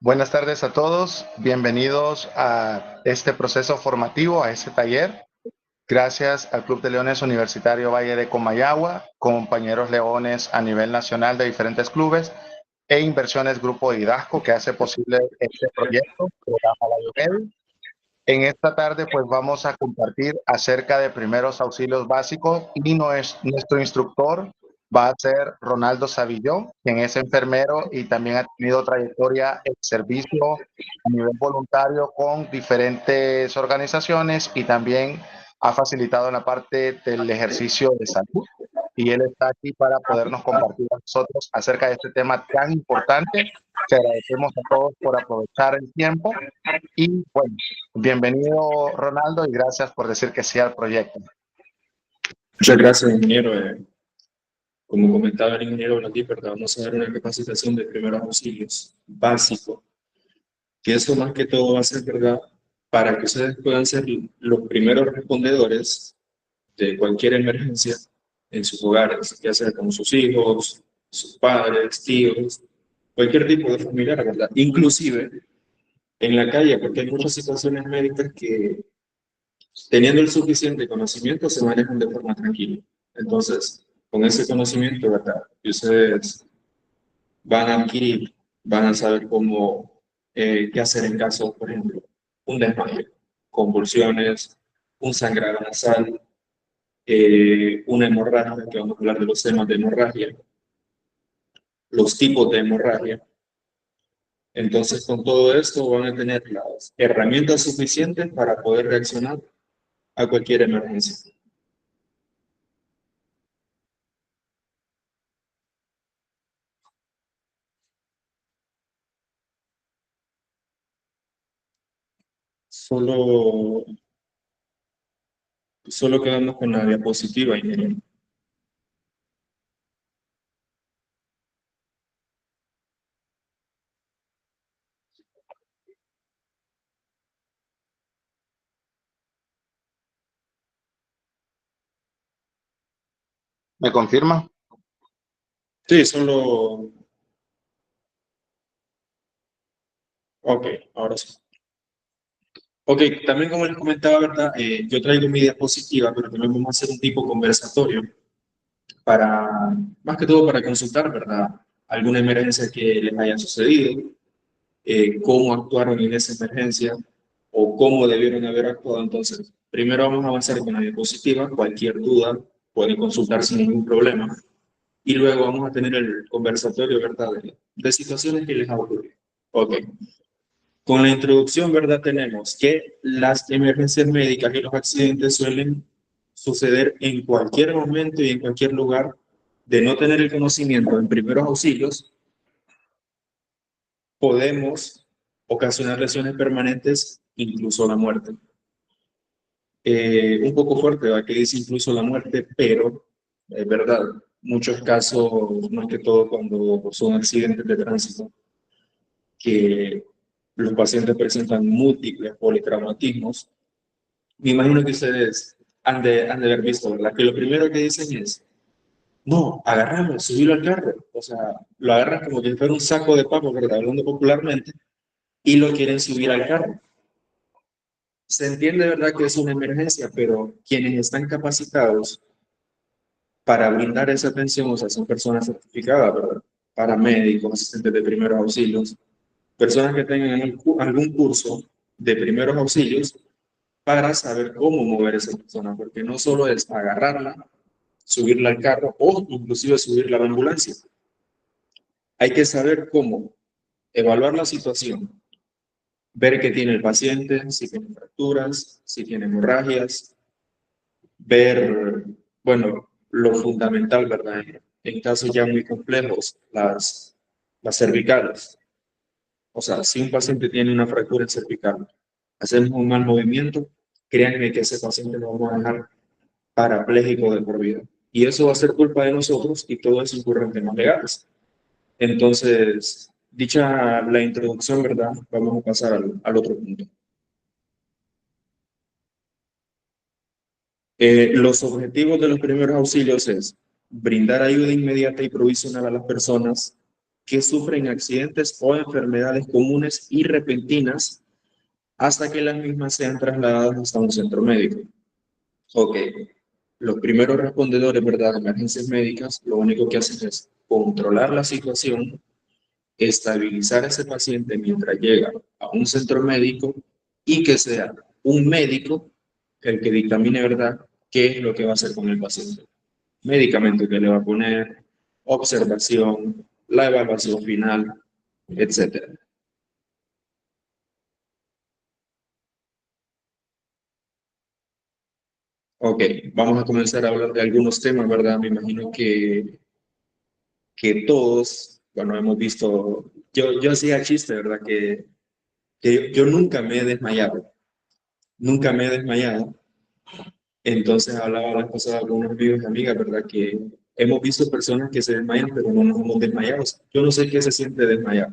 Buenas tardes a todos, bienvenidos a este proceso formativo, a este taller. Gracias al Club de Leones Universitario Valle de Comayagua, compañeros leones a nivel nacional de diferentes clubes e Inversiones Grupo Hidasco que hace posible este proyecto, programa Lionel. En esta tarde pues vamos a compartir acerca de primeros auxilios básicos y nuestro instructor va a ser Ronaldo Savillón, quien es enfermero y también ha tenido trayectoria en servicio a nivel voluntario con diferentes organizaciones y también ha facilitado en la parte del ejercicio de salud. Y él está aquí para podernos compartir a nosotros acerca de este tema tan importante. Te agradecemos a todos por aprovechar el tiempo y bueno, bienvenido Ronaldo y gracias por decir que sí al proyecto. Muchas gracias, ingeniero. Como comentaba el ingeniero Blandí, ¿verdad? Vamos a dar una capacitación de primeros auxilios básico, que eso más que todo va a ser, ¿verdad?, para que ustedes puedan ser los primeros respondedores de cualquier emergencia en sus hogares, ya sea con sus hijos, sus padres, tíos, cualquier tipo de familiar, ¿verdad? Inclusive en la calle, porque hay muchas situaciones médicas que, teniendo el suficiente conocimiento, se manejan de forma tranquila. Entonces, con ese conocimiento, ¿verdad?, que ustedes van a adquirir, van a saber cómo, qué hacer en caso, por ejemplo, un desmayo, convulsiones, un sangrado nasal, una hemorragia, que vamos a hablar de los temas de hemorragia, los tipos de hemorragia. Entonces, con todo esto van a tener las herramientas suficientes para poder reaccionar a cualquier emergencia. Solo, solo quedamos con la diapositiva, ingeniero. ¿Me confirma? Sí, solo... Ok, ahora sí. Ok, también como les comentaba, ¿verdad? Yo traigo mi diapositiva, pero también vamos a hacer un tipo conversatorio para, más que todo para consultar, ¿verdad?, alguna emergencia que les haya sucedido, cómo actuaron en esa emergencia o cómo debieron haber actuado. Entonces, primero vamos a avanzar con la diapositiva, cualquier duda pueden consultar sin ningún problema. Y luego vamos a tener el conversatorio, ¿verdad?, de situaciones que les ha ocurrido. Ok. Con la introducción, ¿verdad?, tenemos que las emergencias médicas y los accidentes suelen suceder en cualquier momento y en cualquier lugar. De no tener el conocimiento en primeros auxilios, podemos ocasionar lesiones permanentes, incluso la muerte. Un poco fuerte, ¿verdad?, que dice incluso la muerte, pero es verdad, muchos casos, más que todo cuando son accidentes de tránsito, que los pacientes presentan múltiples politraumatismos. Me imagino que ustedes han de haber visto, ¿verdad?, que lo primero que dicen es, no, agarrarlo, subirlo al carro. O sea, lo agarran como que fuera un saco de papas, ¿verdad?, hablando popularmente, y lo quieren subir al carro. Se entiende, ¿verdad?, que es una emergencia, pero quienes están capacitados para brindar esa atención, o sea, son personas certificadas, ¿verdad?, paramédicos, asistentes de primeros auxilios, personas que tengan algún curso de primeros auxilios para saber cómo mover a esa persona, porque no solo es agarrarla, subirla al carro o inclusive subirla a la ambulancia. Hay que saber cómo evaluar la situación, ver qué tiene el paciente, si tiene fracturas, si tiene hemorragias, ver, bueno, lo fundamental, ¿verdad?, en casos ya muy complejos, las cervicales. O sea, si un paciente tiene una fractura cervical, hacemos un mal movimiento, créanme que ese paciente lo vamos a dejar parapléjico de por vida. Y eso va a ser culpa de nosotros y todo eso incurre en temas legales. Entonces, dicha la introducción, ¿verdad?, vamos a pasar al otro punto. Los objetivos de los primeros auxilios es brindar ayuda inmediata y provisional a las personas que sufren accidentes o enfermedades comunes y repentinas hasta que las mismas sean trasladadas hasta un centro médico. Ok, los primeros respondedores, ¿verdad?, de emergencias médicas, lo único que hacen es controlar la situación, estabilizar a ese paciente mientras llega a un centro médico y que sea un médico el que dictamine, ¿verdad?, qué es lo que va a hacer con el paciente. Medicamento que le va a poner, observación, la evaluación final, etcétera. Ok, vamos a comenzar a hablar de algunos temas, ¿verdad? Me imagino que todos, bueno, hemos visto, yo hacía chiste, ¿verdad? Que yo nunca me he desmayado, nunca me he desmayado. Entonces hablaba las cosas con unos amigos y amigas, ¿verdad? Que hemos visto personas que se desmayan, pero no nos hemos desmayado. Yo no sé qué se siente desmayar.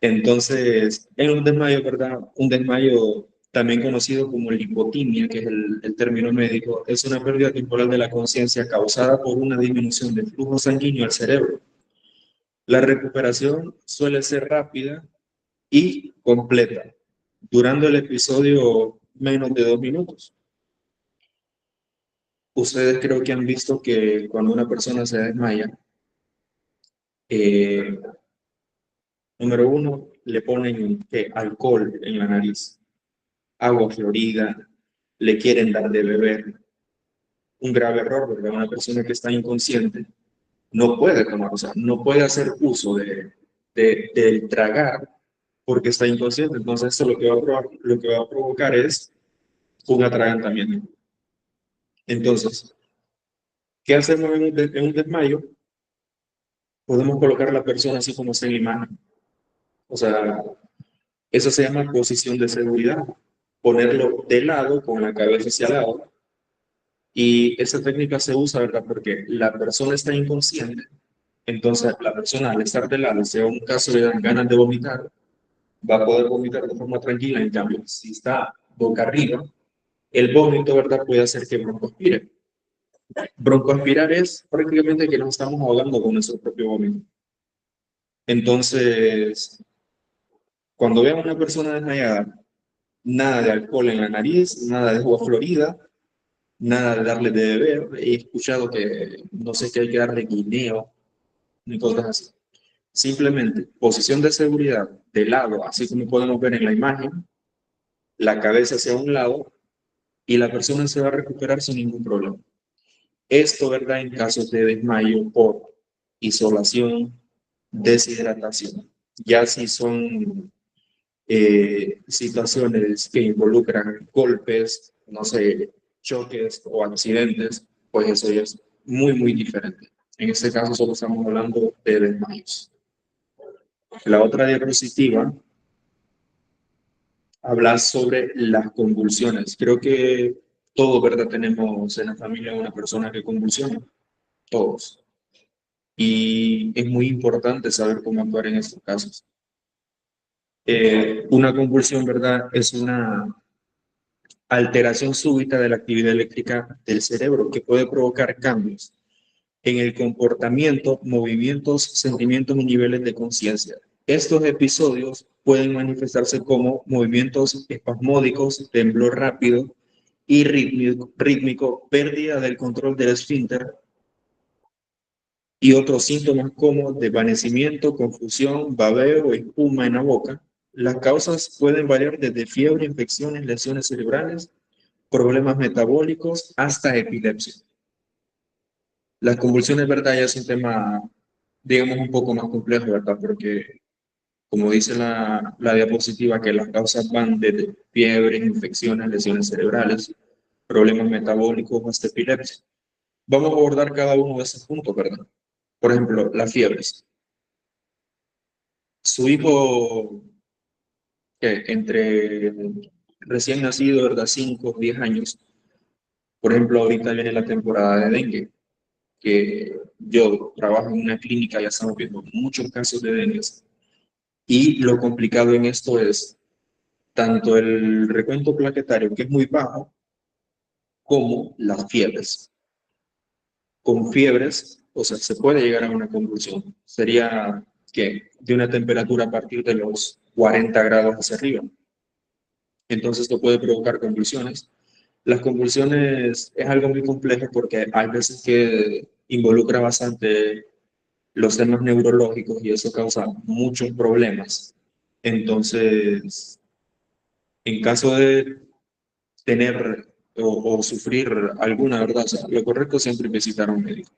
Entonces, en un desmayo, ¿verdad? Un desmayo también conocido como lipotimia, que es el término médico, es una pérdida temporal de la conciencia causada por una disminución del flujo sanguíneo al cerebro. La recuperación suele ser rápida y completa, durando el episodio menos de 2 minutos. Ustedes creo que han visto que cuando una persona se desmaya, eh, número uno, le ponen alcohol en la nariz, agua florida, le quieren dar de beber. Un grave error, porque una persona que está inconsciente no puede tomar, o sea, no puede hacer uso del tragar porque está inconsciente. Entonces, eso lo que va a provocar es un atragantamiento. Entonces, ¿qué hacemos en un desmayo? Podemos colocar a la persona así como está en la imagen. O sea, eso se llama posición de seguridad. Ponerlo de lado, con la cabeza hacia el lado. Y esa técnica se usa, ¿verdad? Porque la persona está inconsciente. Entonces, la persona al estar de lado, si en un caso le dan ganas de vomitar, va a poder vomitar de forma tranquila. En cambio, si está boca arriba, el vómito, ¿verdad?, puede hacer que broncoaspire. Broncoaspirar es prácticamente que nos estamos ahogando con nuestro propio vómito. Entonces, cuando vean a una persona desmayada, nada de alcohol en la nariz, nada de agua florida, nada de darle de beber. He escuchado que no sé qué hay que darle guineo, ni cosas así. Simplemente posición de seguridad de lado, así como podemos ver en la imagen, la cabeza hacia un lado y la persona se va a recuperar sin ningún problema. Esto, ¿verdad?, en casos de desmayo por insolación, deshidratación. Ya si son situaciones que involucran golpes, no sé, choques o accidentes, pues eso ya es muy, muy diferente. En este caso solo estamos hablando de desmayos. La otra diapositiva habla sobre las convulsiones. Creo que todos, ¿verdad?, tenemos en la familia una persona que convulsiona, todos. Y es muy importante saber cómo actuar en estos casos. Una convulsión, ¿verdad?, es una alteración súbita de la actividad eléctrica del cerebro que puede provocar cambios en el comportamiento, movimientos, sentimientos y niveles de conciencia. Estos episodios pueden manifestarse como movimientos espasmódicos, temblor rápido y rítmico, pérdida del control del esfínter y otros síntomas como desvanecimiento, confusión, babeo, espuma en la boca. Las causas pueden variar desde fiebre, infecciones, lesiones cerebrales, problemas metabólicos, hasta epilepsia. Las convulsiones, ¿verdad?, ya es un tema, digamos, un poco más complejo, ¿verdad? Porque, como dice la diapositiva, que las causas van desde fiebre, infecciones, lesiones cerebrales, problemas metabólicos, hasta epilepsia. Vamos a abordar cada uno de esos puntos, ¿verdad? Por ejemplo, las fiebres. Su hijo, que entre recién nacido, ¿verdad?, 5 o 10 años, por ejemplo, ahorita viene la temporada de dengue, que yo trabajo en una clínica, ya estamos viendo muchos casos de dengue. Y lo complicado en esto es tanto el recuento plaquetario, que es muy bajo, como las fiebres. Con fiebres, o sea, se puede llegar a una convulsión. Sería que de una temperatura a partir de los 40 grados hacia arriba. Entonces esto puede provocar convulsiones. Las convulsiones es algo muy complejo porque hay veces que involucra bastante los temas neurológicos y eso causa muchos problemas. Entonces, en caso de tener o sufrir alguna, ¿verdad? O sea, lo correcto es siempre visitar a un médico.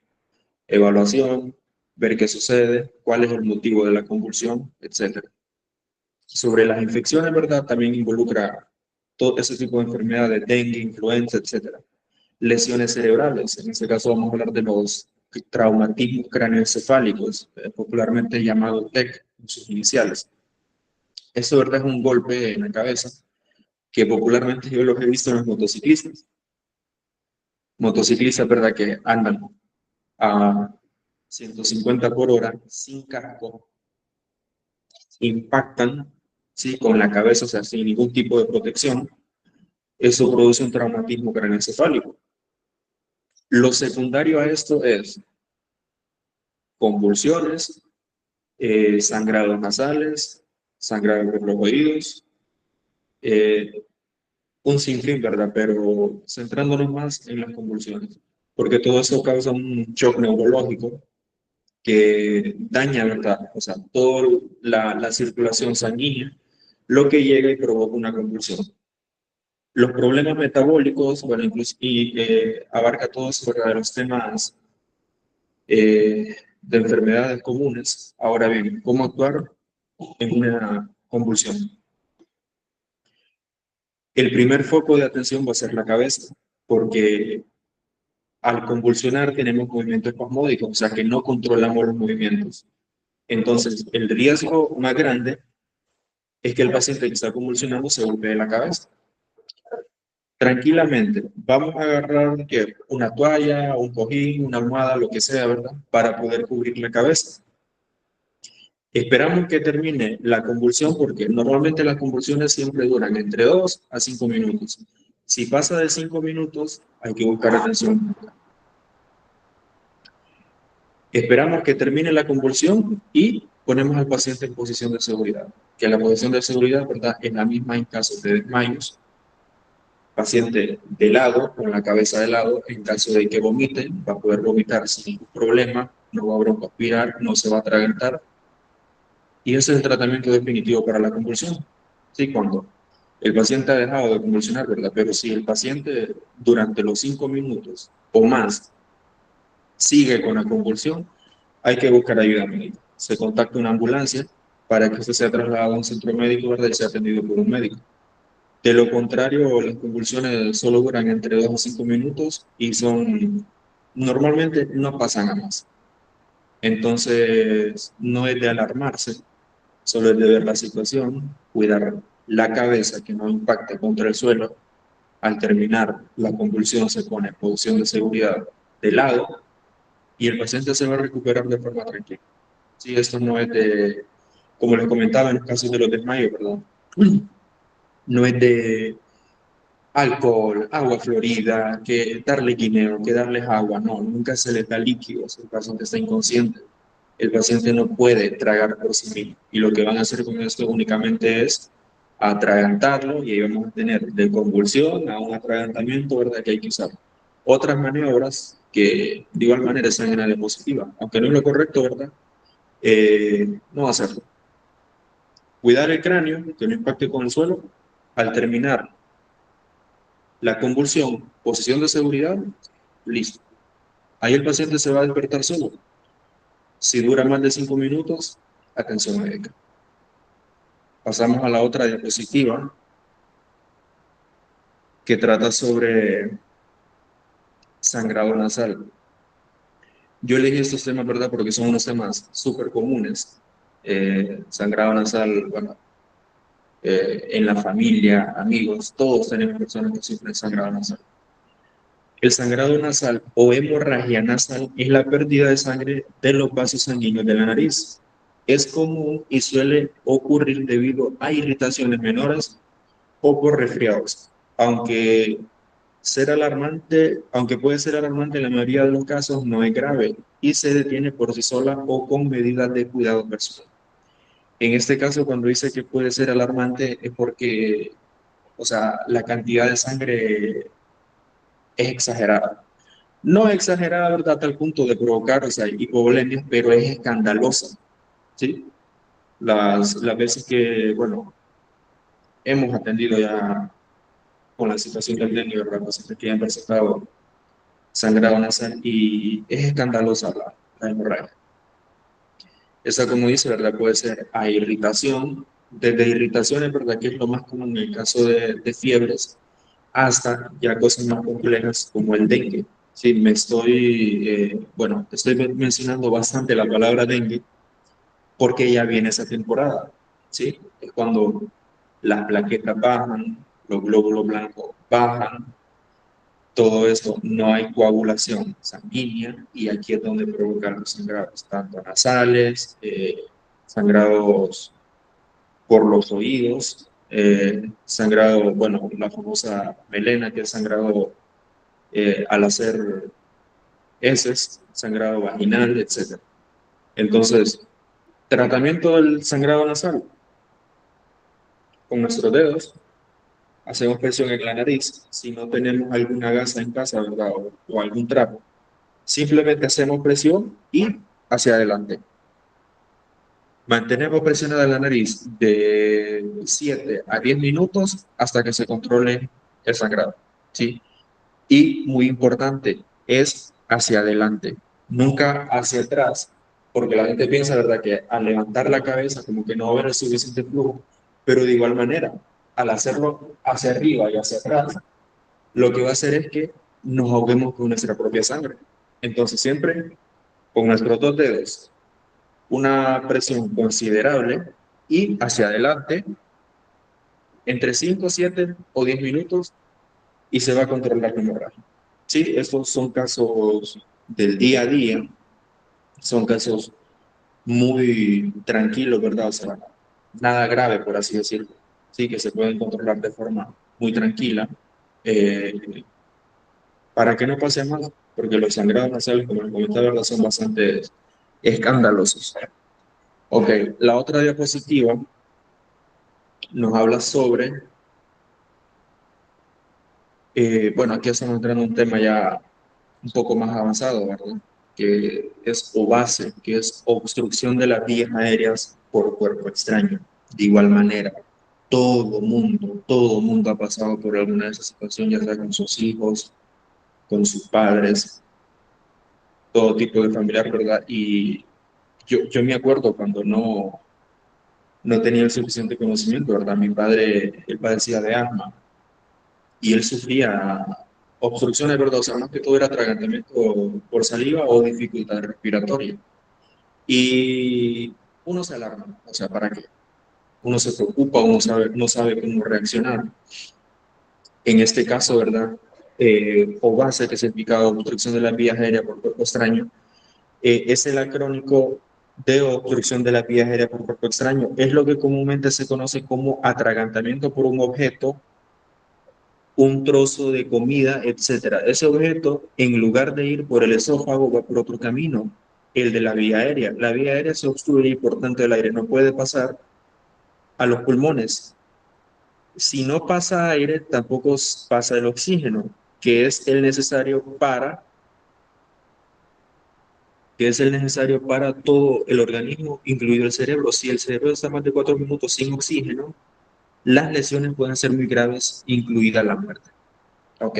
Evaluación, ver qué sucede, cuál es el motivo de la convulsión, etcétera. Sobre las infecciones, ¿verdad? También involucra todo ese tipo de enfermedades, dengue, influenza, etcétera. Lesiones cerebrales, en este caso vamos a hablar de los traumatismos craneoencefálicos, popularmente llamado TEC, en sus iniciales. Eso, ¿verdad? Es un golpe en la cabeza que popularmente yo los he visto en los motociclistas. Motociclistas, ¿verdad? Que andan a 150 por hora sin casco, impactan, ¿sí? Con la cabeza, o sea, sin ningún tipo de protección. Eso produce un traumatismo craneoencefálico. Lo secundario a esto es convulsiones, sangrados nasales, sangrado por los oídos, eh, un sinfín, ¿verdad? Pero centrándonos más en las convulsiones, porque todo eso causa un shock neurológico que daña, ¿verdad? O sea, toda la circulación sanguínea, lo que llega y provoca una convulsión. Los problemas metabólicos, bueno, incluso, y abarca todos, ¿verdad? De los temas de enfermedades comunes. Ahora bien, ¿cómo actuar en una convulsión? El primer foco de atención va a ser la cabeza, porque al convulsionar tenemos movimientos espasmódicos, o sea que no controlamos los movimientos. Entonces, el riesgo más grande es que el paciente que está convulsionando se golpee la cabeza. Tranquilamente, vamos a agarrar ¿qué? Una toalla, un cojín, una almohada, lo que sea, ¿verdad? Para poder cubrir la cabeza. Esperamos que termine la convulsión porque normalmente las convulsiones siempre duran entre 2 a 5 minutos. Si pasa de 5 minutos, hay que buscar atención. Esperamos que termine la convulsión y ponemos al paciente en posición de seguridad. Que la posición de seguridad, ¿verdad?, es la misma en caso de desmayos. Paciente de lado, con la cabeza de lado, en caso de que vomite, va a poder vomitar sin ningún problema, no va a broncoaspirar, no se va a atragantar. Y ese es el tratamiento definitivo para la convulsión. Sí, cuando el paciente ha dejado de convulsionar, ¿verdad? Pero si el paciente durante los 5 minutos o más sigue con la convulsión, hay que buscar ayuda médica. Se contacta una ambulancia para que usted sea trasladado a un centro médico, ¿verdad? Y sea atendido por un médico. De lo contrario, las convulsiones solo duran entre 2 a 5 minutos y normalmente no pasan a más. Entonces, no es de alarmarse, solo es de ver la situación, cuidar la cabeza que no impacte contra el suelo. Al terminar la convulsión se pone en posición de seguridad de lado y el paciente se va a recuperar de forma tranquila. Sí, esto no es de, como les comentaba en los casos de los desmayos, ¿verdad? No es de alcohol, agua florida, que darle guineo, que darles agua, no, nunca se les da líquidos, el paciente está inconsciente. El paciente no puede tragar por sí mismo y lo que van a hacer con esto únicamente es atragantarlo y ahí vamos a tener de convulsión a un atragantamiento, ¿verdad? Que hay que usar otras maniobras que de igual manera están en la positiva, aunque no es lo correcto, ¿verdad? No hacerlo. Cuidar el cráneo, que no impacte con el suelo. Al terminar la convulsión, posición de seguridad, listo. Ahí el paciente se va a despertar solo. Si dura más de 5 minutos, atención médica. Pasamos a la otra diapositiva que trata sobre sangrado nasal. Yo elegí estos temas, ¿verdad? Porque son unos temas súper comunes. Sangrado nasal, bueno, en la familia, amigos, todos tenemos personas que sufren sangrado nasal. El sangrado nasal o hemorragia nasal es la pérdida de sangre de los vasos sanguíneos de la nariz. Es común y suele ocurrir debido a irritaciones menores o por resfriados, aunque Ser alarmante, aunque puede ser alarmante en la mayoría de los casos, no es grave y se detiene por sí sola o con medidas de cuidado personal. En este caso, cuando dice que puede ser alarmante es porque, o sea, la cantidad de sangre es exagerada. No es exagerada, ¿verdad?, a tal punto de provocar, o sea, hipovolemias, pero es escandalosa, ¿sí? Las veces que, bueno, hemos atendido ya con la situación del dengue, ¿verdad?, pacientes que han presentado sangrado nasal y es escandalosa la hemorragia. Esa, como dice, ¿verdad?, puede ser a irritación, desde irritaciones, ¿verdad?, que es lo más común en el caso de fiebres, hasta ya cosas más complejas como el dengue. Sí, bueno, estoy mencionando bastante la palabra dengue porque ya viene esa temporada, ¿sí? Es cuando las plaquetas bajan, los glóbulos blancos bajan, todo esto, no hay coagulación sanguínea y aquí es donde provocan los sangrados, tanto nasales, sangrados por los oídos, sangrado, bueno, la famosa melena, que es sangrado al hacer heces, sangrado vaginal, etc. Entonces, tratamiento del sangrado nasal con nuestros dedos, hacemos presión en la nariz, si no tenemos alguna gasa en casa, ¿verdad? O algún trapo, simplemente hacemos presión y hacia adelante. Mantenemos presionada la nariz de 7 a 10 minutos hasta que se controle el sangrado, ¿sí? Y muy importante, es hacia adelante, nunca hacia atrás, porque la gente piensa, ¿verdad?, que al levantar la cabeza como que no va a haber el suficiente flujo, pero de igual manera, al hacerlo hacia arriba y hacia atrás, lo que va a hacer es que nos ahoguemos con nuestra propia sangre. Entonces siempre con nuestros dos dedos, una presión considerable y hacia adelante, entre 5, 7 o 10 minutos y se va a controlar la hemorragia. Sí, estos son casos del día a día, son casos muy tranquilos, ¿verdad? O sea, nada grave, por así decirlo. Sí, que se pueden controlar de forma muy tranquila, eh, para que no pase más, porque los sangrados nasales, como les comentaba, ¿verdad?, son bastante escandalosos. Ok, la otra diapositiva nos habla sobre, bueno, aquí estamos entrando en un tema ya un poco más avanzado, ¿verdad? Que es OVACE, que es obstrucción de las vías aéreas por cuerpo extraño. De igual manera, todo mundo ha pasado por alguna de esas situaciones, ya sea con sus hijos, con sus padres, todo tipo de familiar, ¿verdad? Y yo me acuerdo cuando no tenía el suficiente conocimiento, ¿verdad? Mi padre, él padecía de asma y él sufría obstrucciones, ¿verdad? O sea, más que todo era atragantamiento por saliva o dificultad respiratoria. Y uno se alarma, o sea, ¿para qué? Uno se preocupa, uno no sabe cómo reaccionar. En este caso, ¿verdad? OVACE, que significa obstrucción de las vías aéreas por cuerpo extraño, es el acrónico de obstrucción de las vías aéreas por cuerpo extraño. Es lo que comúnmente se conoce como atragantamiento por un objeto, un trozo de comida, etcétera. Ese objeto, en lugar de ir por el esófago, va por otro camino, el de la vía aérea. La vía aérea se obstruye y por tanto el aire no puede pasar a los pulmones. Si no pasa aire, tampoco pasa el oxígeno, que es el necesario para todo el organismo, incluido el cerebro. Si el cerebro está más de 4 minutos sin oxígeno, las lesiones pueden ser muy graves, incluida la muerte. Ok,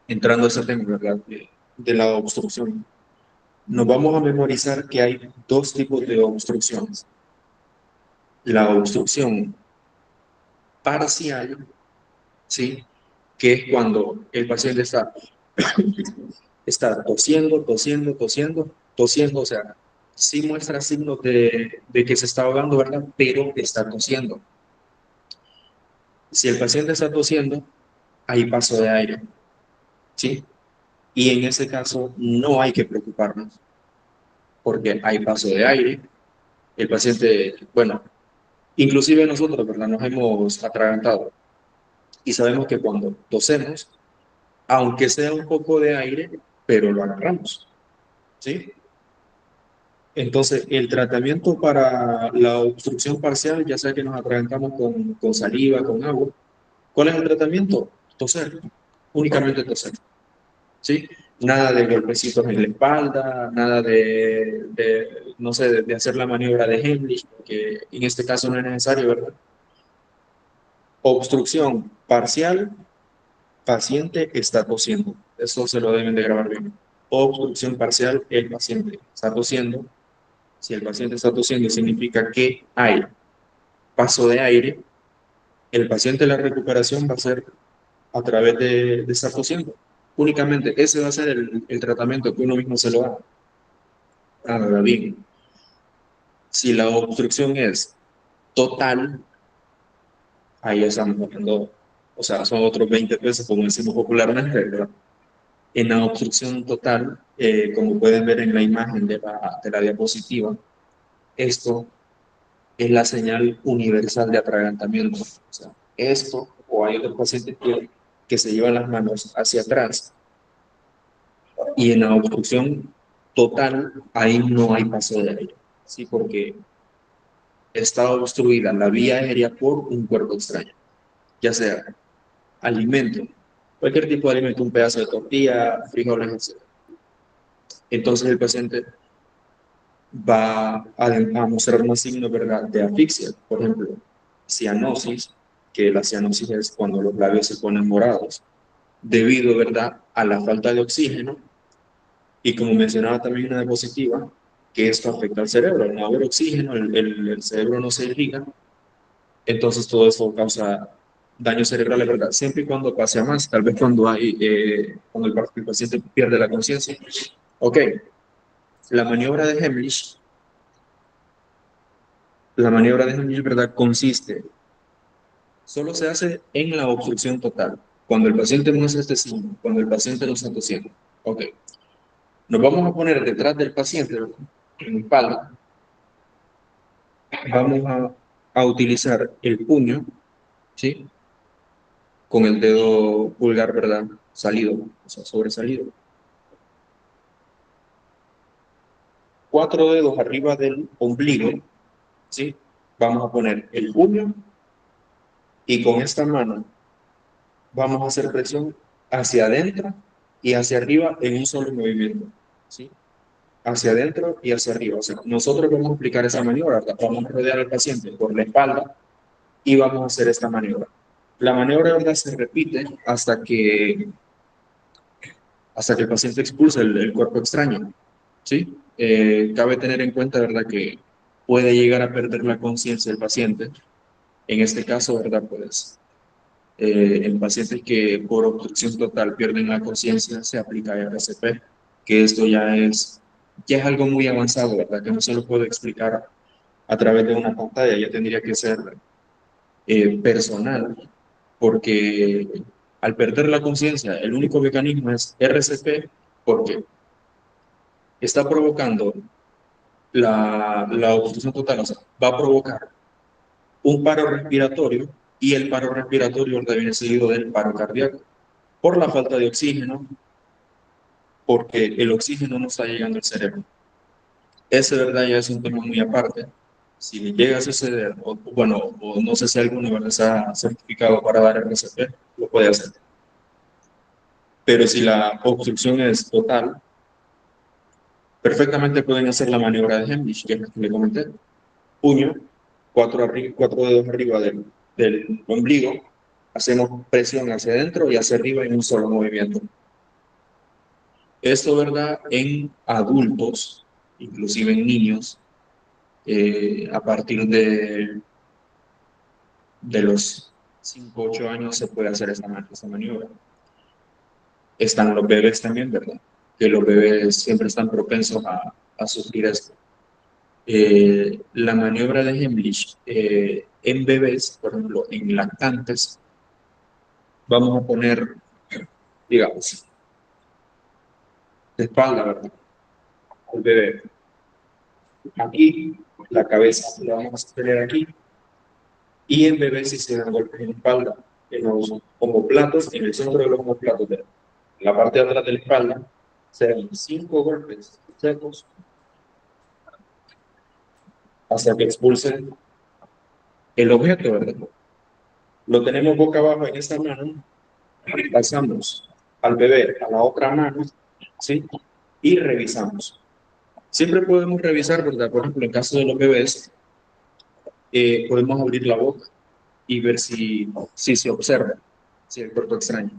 entrando a ese tema, ¿verdad?, de la obstrucción. Nos vamos a memorizar que hay dos tipos de obstrucciones. La obstrucción parcial, ¿sí?, que es cuando el paciente está tosiendo, o sea, sí muestra signos de que se está ahogando, ¿verdad?, pero está tosiendo. Si el paciente está tosiendo, hay paso de aire, ¿sí? Y en ese caso no hay que preocuparnos, porque hay paso de aire, el paciente, bueno, inclusive nosotros, ¿verdad?, nos hemos atragantado y sabemos que cuando tosemos, aunque sea un poco de aire, pero lo agarramos, ¿sí? Entonces, el tratamiento para la obstrucción parcial, ya sea que nos atragantamos con saliva, con agua, ¿cuál es el tratamiento? Toser, únicamente toser, ¿sí? Nada de golpecitos en la espalda, nada no sé, de hacer la maniobra de Heimlich, porque en este caso no es necesario, ¿verdad? Obstrucción parcial, paciente está tosiendo. Eso se lo deben de grabar bien. Obstrucción parcial, el paciente está tosiendo. Si el paciente está tosiendo, significa que hay paso de aire. El paciente, la recuperación va a ser a través de estar tosiendo. Únicamente ese va a ser el tratamiento que uno mismo se lo da. Ahora bien, si la obstrucción es total, ahí estamos hablando, o sea, son otros 20 pesos, como decimos popularmente, ¿verdad? En la obstrucción total, como pueden ver en la imagen de la diapositiva, esto es la señal universal de atragantamiento. O sea, esto, o hay otros pacientes que se llevan las manos hacia atrás, y en la obstrucción total, ahí no hay paso de aire, ¿sí? Porque está obstruida la vía aérea por un cuerpo extraño, ya sea alimento, cualquier tipo de alimento, un pedazo de tortilla, frijoles, etc. Entonces el paciente va a mostrar unos signos, ¿verdad?, de asfixia. Por ejemplo, cianosis, que la cianosis es cuando los labios se ponen morados, debido, ¿verdad?, a la falta de oxígeno. Y como mencionaba también una diapositiva, que esto afecta al cerebro. Al no haber oxígeno, el cerebro no se irriga, entonces todo eso causa daño cerebral, ¿verdad? Siempre y cuando pase a más, tal vez cuando cuando el paciente pierde la conciencia. Ok, la maniobra de Heimlich, ¿verdad?, consiste, solo se hace en la obstrucción total, cuando el paciente muestra este signo, cuando el paciente no está tosiendo. Ok, nos vamos a poner detrás del paciente, ¿verdad?, en la espalda, vamos a utilizar el puño, ¿sí?, con el dedo pulgar, ¿verdad?, salido, o sea, sobresalido. 4 dedos arriba del ombligo, ¿sí? Vamos a poner el puño y con esta mano vamos a hacer presión hacia adentro y hacia arriba en un solo movimiento, ¿sí? Hacia adentro y hacia arriba. O sea, nosotros vamos a aplicar esa maniobra, ¿verdad? Vamos a rodear al paciente por la espalda y vamos a hacer esta maniobra. La maniobra, ¿verdad?, se repite hasta que el paciente expulse el cuerpo extraño, ¿sí? Cabe tener en cuenta, ¿verdad?, que puede llegar a perder la conciencia el paciente. En este caso, ¿verdad?, pues en pacientes que por obstrucción total pierden la conciencia, se aplica RCP, que esto ya es algo muy avanzado, ¿verdad?, que no se lo puedo explicar a través de una pantalla, ya tendría que ser personal, porque al perder la conciencia, el único mecanismo es RCP, porque está provocando la obstrucción total, o sea, va a provocar un paro respiratorio y el paro respiratorio viene seguido del paro cardíaco por la falta de oxígeno, porque el oxígeno no está llegando al cerebro. Ese, verdad, ya es un tema muy aparte. Si llega a suceder, o, bueno, o no sé si alguno, ¿verdad?, está certificado para dar RCP, lo puede hacer. Pero si la obstrucción es total, perfectamente pueden hacer la maniobra de Heimlich, que es la que le comenté. Puño, 4 dedos arriba del ombligo, hacemos presión hacia adentro y hacia arriba en un solo movimiento. Esto, ¿verdad?, en adultos, inclusive en niños, a partir de los 5 8 años se puede hacer esta maniobra. Están los bebés también, ¿verdad?, que los bebés siempre están propensos a sufrir esto. La maniobra de Heimlich en bebés, por ejemplo, en lactantes, vamos a poner, digamos, de espalda, ¿verdad?, al bebé. Aquí, la cabeza la vamos a tener aquí, y en bebés si se dan golpes en la espalda, en los omoplatos, en el centro de los omoplatos. la parte de atrás de la espalda, sean 5 golpes secos hasta que expulsen el objeto, ¿verdad? Lo tenemos boca abajo en esta mano, pasamos al bebé a la otra mano, ¿sí? Y revisamos. Siempre podemos revisar, ¿verdad? Por ejemplo, en caso de los bebés, podemos abrir la boca y ver si se observa, si el cuerpo extraño.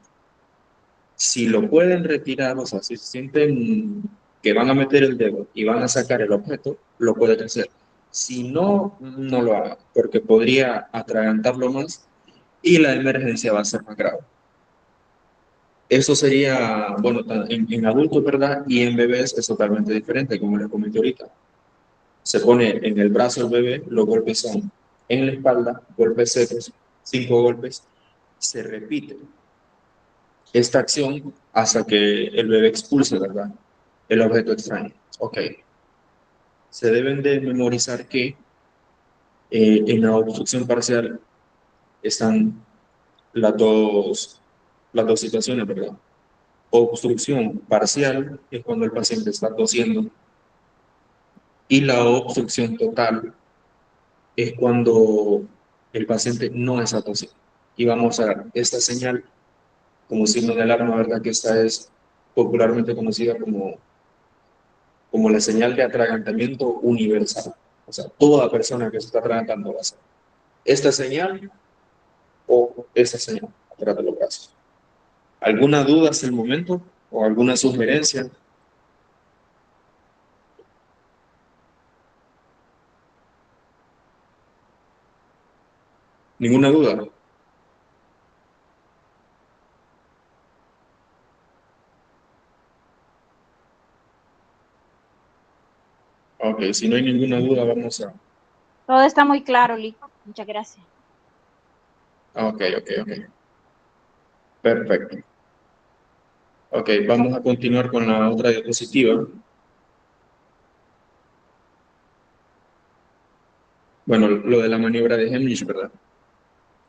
Si lo pueden retirar, o sea, si sienten que van a meter el dedo y van a sacar el objeto, lo pueden hacer. Si no, no lo hagan, porque podría atragantarlo más y la emergencia va a ser más grave. Eso sería, bueno, en adultos, ¿verdad? Y en bebés es totalmente diferente, como les comenté ahorita. Se pone en el brazo del bebé, los golpes son en la espalda, golpes secos, 5 golpes, se repite esta acción hasta que el bebé expulse, ¿verdad? El objeto extraño. Ok. Se deben de memorizar que en la obstrucción parcial están las dos situaciones, ¿verdad? Obstrucción parcial es cuando el paciente está tosiendo y la obstrucción total es cuando el paciente no está tosiendo. Y vamos a ver esta señal como signo de alarma, ¿verdad? Que esta es popularmente conocida como la señal de atragantamiento universal. O sea, toda persona que se está atragantando va a hacer esta señal o esta señal atrás de los brazos. ¿Alguna duda hasta el momento o alguna sugerencia? ¿Ninguna duda? Ok, si no hay ninguna duda, vamos a... Todo está muy claro, Lico. Muchas gracias. Ok. Perfecto. Ok, vamos a continuar con la otra diapositiva. Bueno, lo de la maniobra de Heimlich, ¿verdad?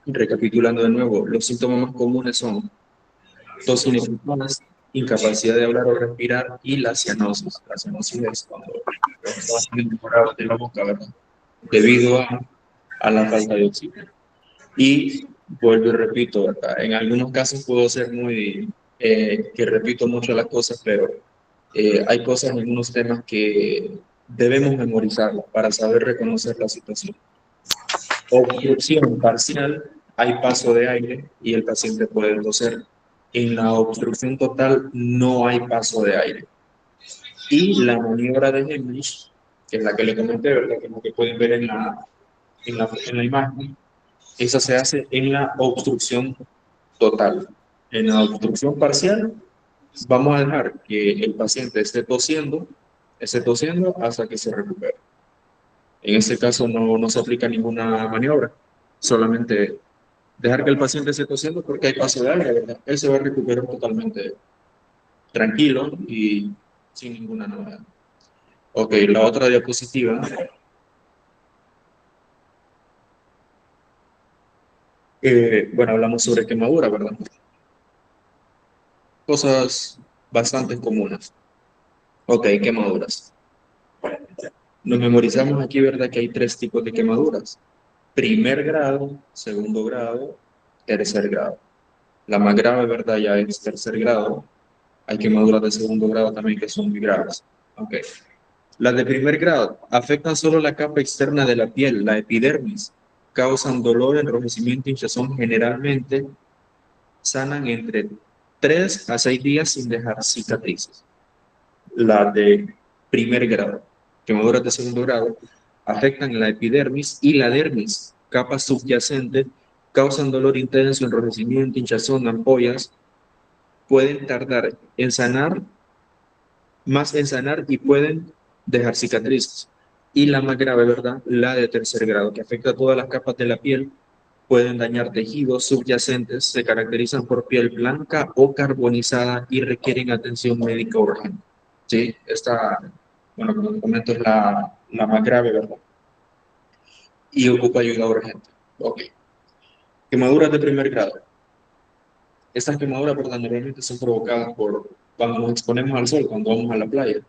Recapitulando de nuevo, los síntomas más comunes son tos ineficaz, incapacidad de hablar o respirar y la cianosis. La cianosis es cuando estamos mejorados de la boca, ¿verdad? Debido a la falta de oxígeno. Y vuelvo y repito, ¿verdad? En algunos casos puedo ser que repito mucho las cosas, pero hay cosas en unos temas que debemos memorizarlas para saber reconocer la situación. Obstrucción parcial, hay paso de aire y el paciente puede toser. En la obstrucción total no hay paso de aire. Y la maniobra de Heimlich, que es la que le comenté, ¿verdad? Que es lo que pueden ver en la imagen, esa se hace en la obstrucción total. En la obstrucción parcial, vamos a dejar que el paciente esté tosiendo hasta que se recupere. En este caso no se aplica ninguna maniobra, solamente dejar que el paciente esté tosiendo porque hay paso de aire, ¿verdad? Él se va a recuperar totalmente tranquilo y sin ninguna novedad. Ok, la otra diapositiva. Bueno, hablamos sobre quemadura, ¿verdad? Cosas bastante comunes. Ok, quemaduras. Nos memorizamos aquí, ¿verdad? Que hay 3 tipos de quemaduras. Primer grado, segundo grado, tercer grado. La más grave, ¿verdad? Ya es tercer grado. Hay quemaduras de segundo grado también que son muy graves. Ok. Las de primer grado afectan solo la capa externa de la piel, la epidermis. Causan dolor, enrojecimiento, hinchazón. Generalmente sanan entre 3 a 6 días sin dejar cicatrices. Las de primer grado, quemaduras de segundo grado, afectan la epidermis y la dermis, capas subyacentes, causan dolor intenso, enrojecimiento, hinchazón, ampollas, pueden tardar en sanar, más en sanar y pueden dejar cicatrices. Y la más grave, ¿verdad? La de tercer grado, que afecta a todas las capas de la piel, pueden dañar tejidos subyacentes, se caracterizan por piel blanca o carbonizada y requieren atención médica urgente. Sí, esta, bueno, como comento, es la más grave, ¿verdad? Y ocupa ayuda urgente. Ok. Quemaduras de primer grado. Estas quemaduras, ¿verdad? Normalmente son provocadas por cuando nos exponemos al sol, cuando vamos a la playa.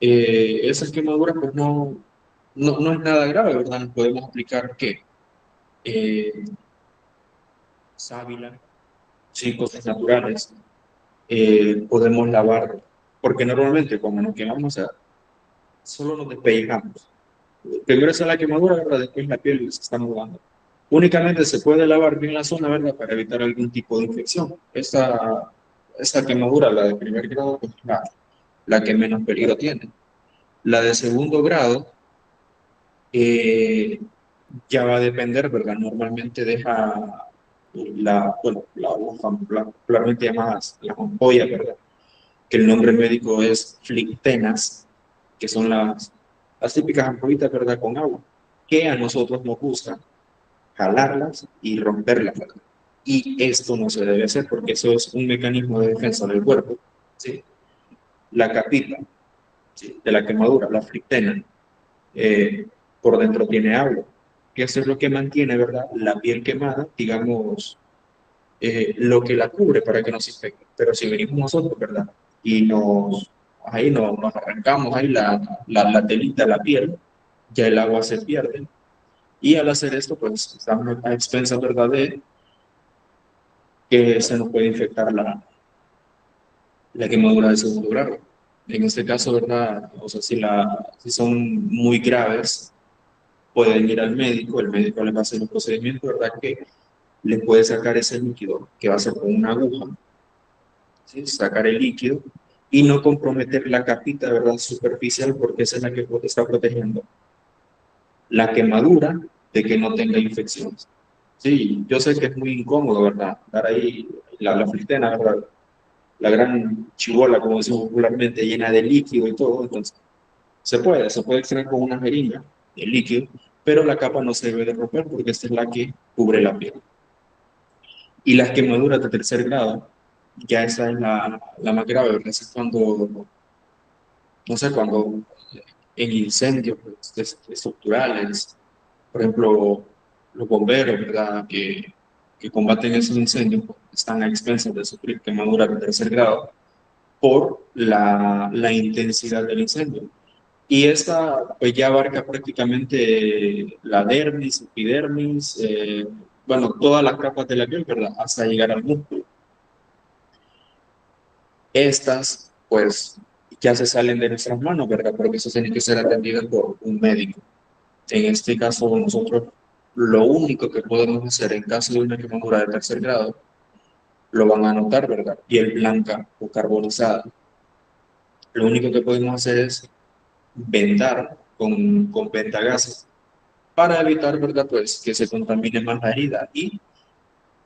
Esas quemaduras, pues no es nada grave, ¿verdad? Nos podemos aplicar, ¿qué? Eh, sábila, sí, cosas naturales. Podemos lavar, porque normalmente cuando nos quemamos, o sea, solo nos despellejamos. Primero es la quemadura, ¿verdad? Después la piel se está mudando. Únicamente se puede lavar bien la zona, ¿verdad? Para evitar algún tipo de infección. Esta quemadura, la de primer grado, pues la que menos peligro tiene. La de segundo grado eh, ya va a depender, ¿verdad? Normalmente deja bueno, la hoja, popularmente llamadas las ampollas, ¿verdad? Que el nombre médico es flictenas, que son las típicas ampollitas, ¿verdad? Con agua, que a nosotros nos gusta jalarlas y romperlas, ¿verdad? Y esto no se debe hacer porque eso es un mecanismo de defensa del cuerpo, ¿sí? La capita, ¿sí? De la quemadura, la flictena, eh, por dentro tiene agua, que eso es lo que mantiene, ¿verdad? La piel quemada, digamos, lo que la cubre para que no se infecte. Pero si venimos nosotros, ¿verdad? Y ahí nos arrancamos ahí la telita, la piel, ya el agua se pierde. Y al hacer esto, pues estamos a expensas, ¿verdad? De que se nos puede infectar la quemadura de segundo grado. En este caso, ¿verdad? O sea, si son muy graves, pueden ir al médico, el médico les va a hacer un procedimiento, ¿verdad? Que le puede sacar ese líquido, que va a ser con una aguja, ¿sí? Sacar el líquido y no comprometer la capita, ¿verdad? Superficial, porque esa es la que está protegiendo la quemadura de que no tenga infecciones. Sí, yo sé que es muy incómodo, ¿verdad? Dar ahí la fritena, ¿verdad? La gran chibola, como decimos popularmente, llena de líquido y todo, entonces se puede extraer con una jeringa el líquido, pero la capa no se debe de romper porque esta es la que cubre la piel. Y las quemaduras de tercer grado, ya esa es la más grave, ¿verdad? Esa es cuando, no sé, cuando en incendios pues, estructurales, por ejemplo, los bomberos, ¿verdad? Que combaten esos incendios pues, están a expensas de sufrir quemaduras de tercer grado por la intensidad del incendio. Y esta pues ya abarca prácticamente la dermis, epidermis, bueno, todas las capas de la piel, ¿verdad? Hasta llegar al músculo. Estas, pues, ya se salen de nuestras manos, ¿verdad? Porque eso tiene que ser atendido por un médico. En este caso, nosotros lo único que podemos hacer en caso de una quemadura de tercer grado, lo van a anotar, ¿verdad? Piel blanca o carbonizada. Lo único que podemos hacer es vendar con vendagasas para evitar, ¿verdad? Pues que se contamine más la herida y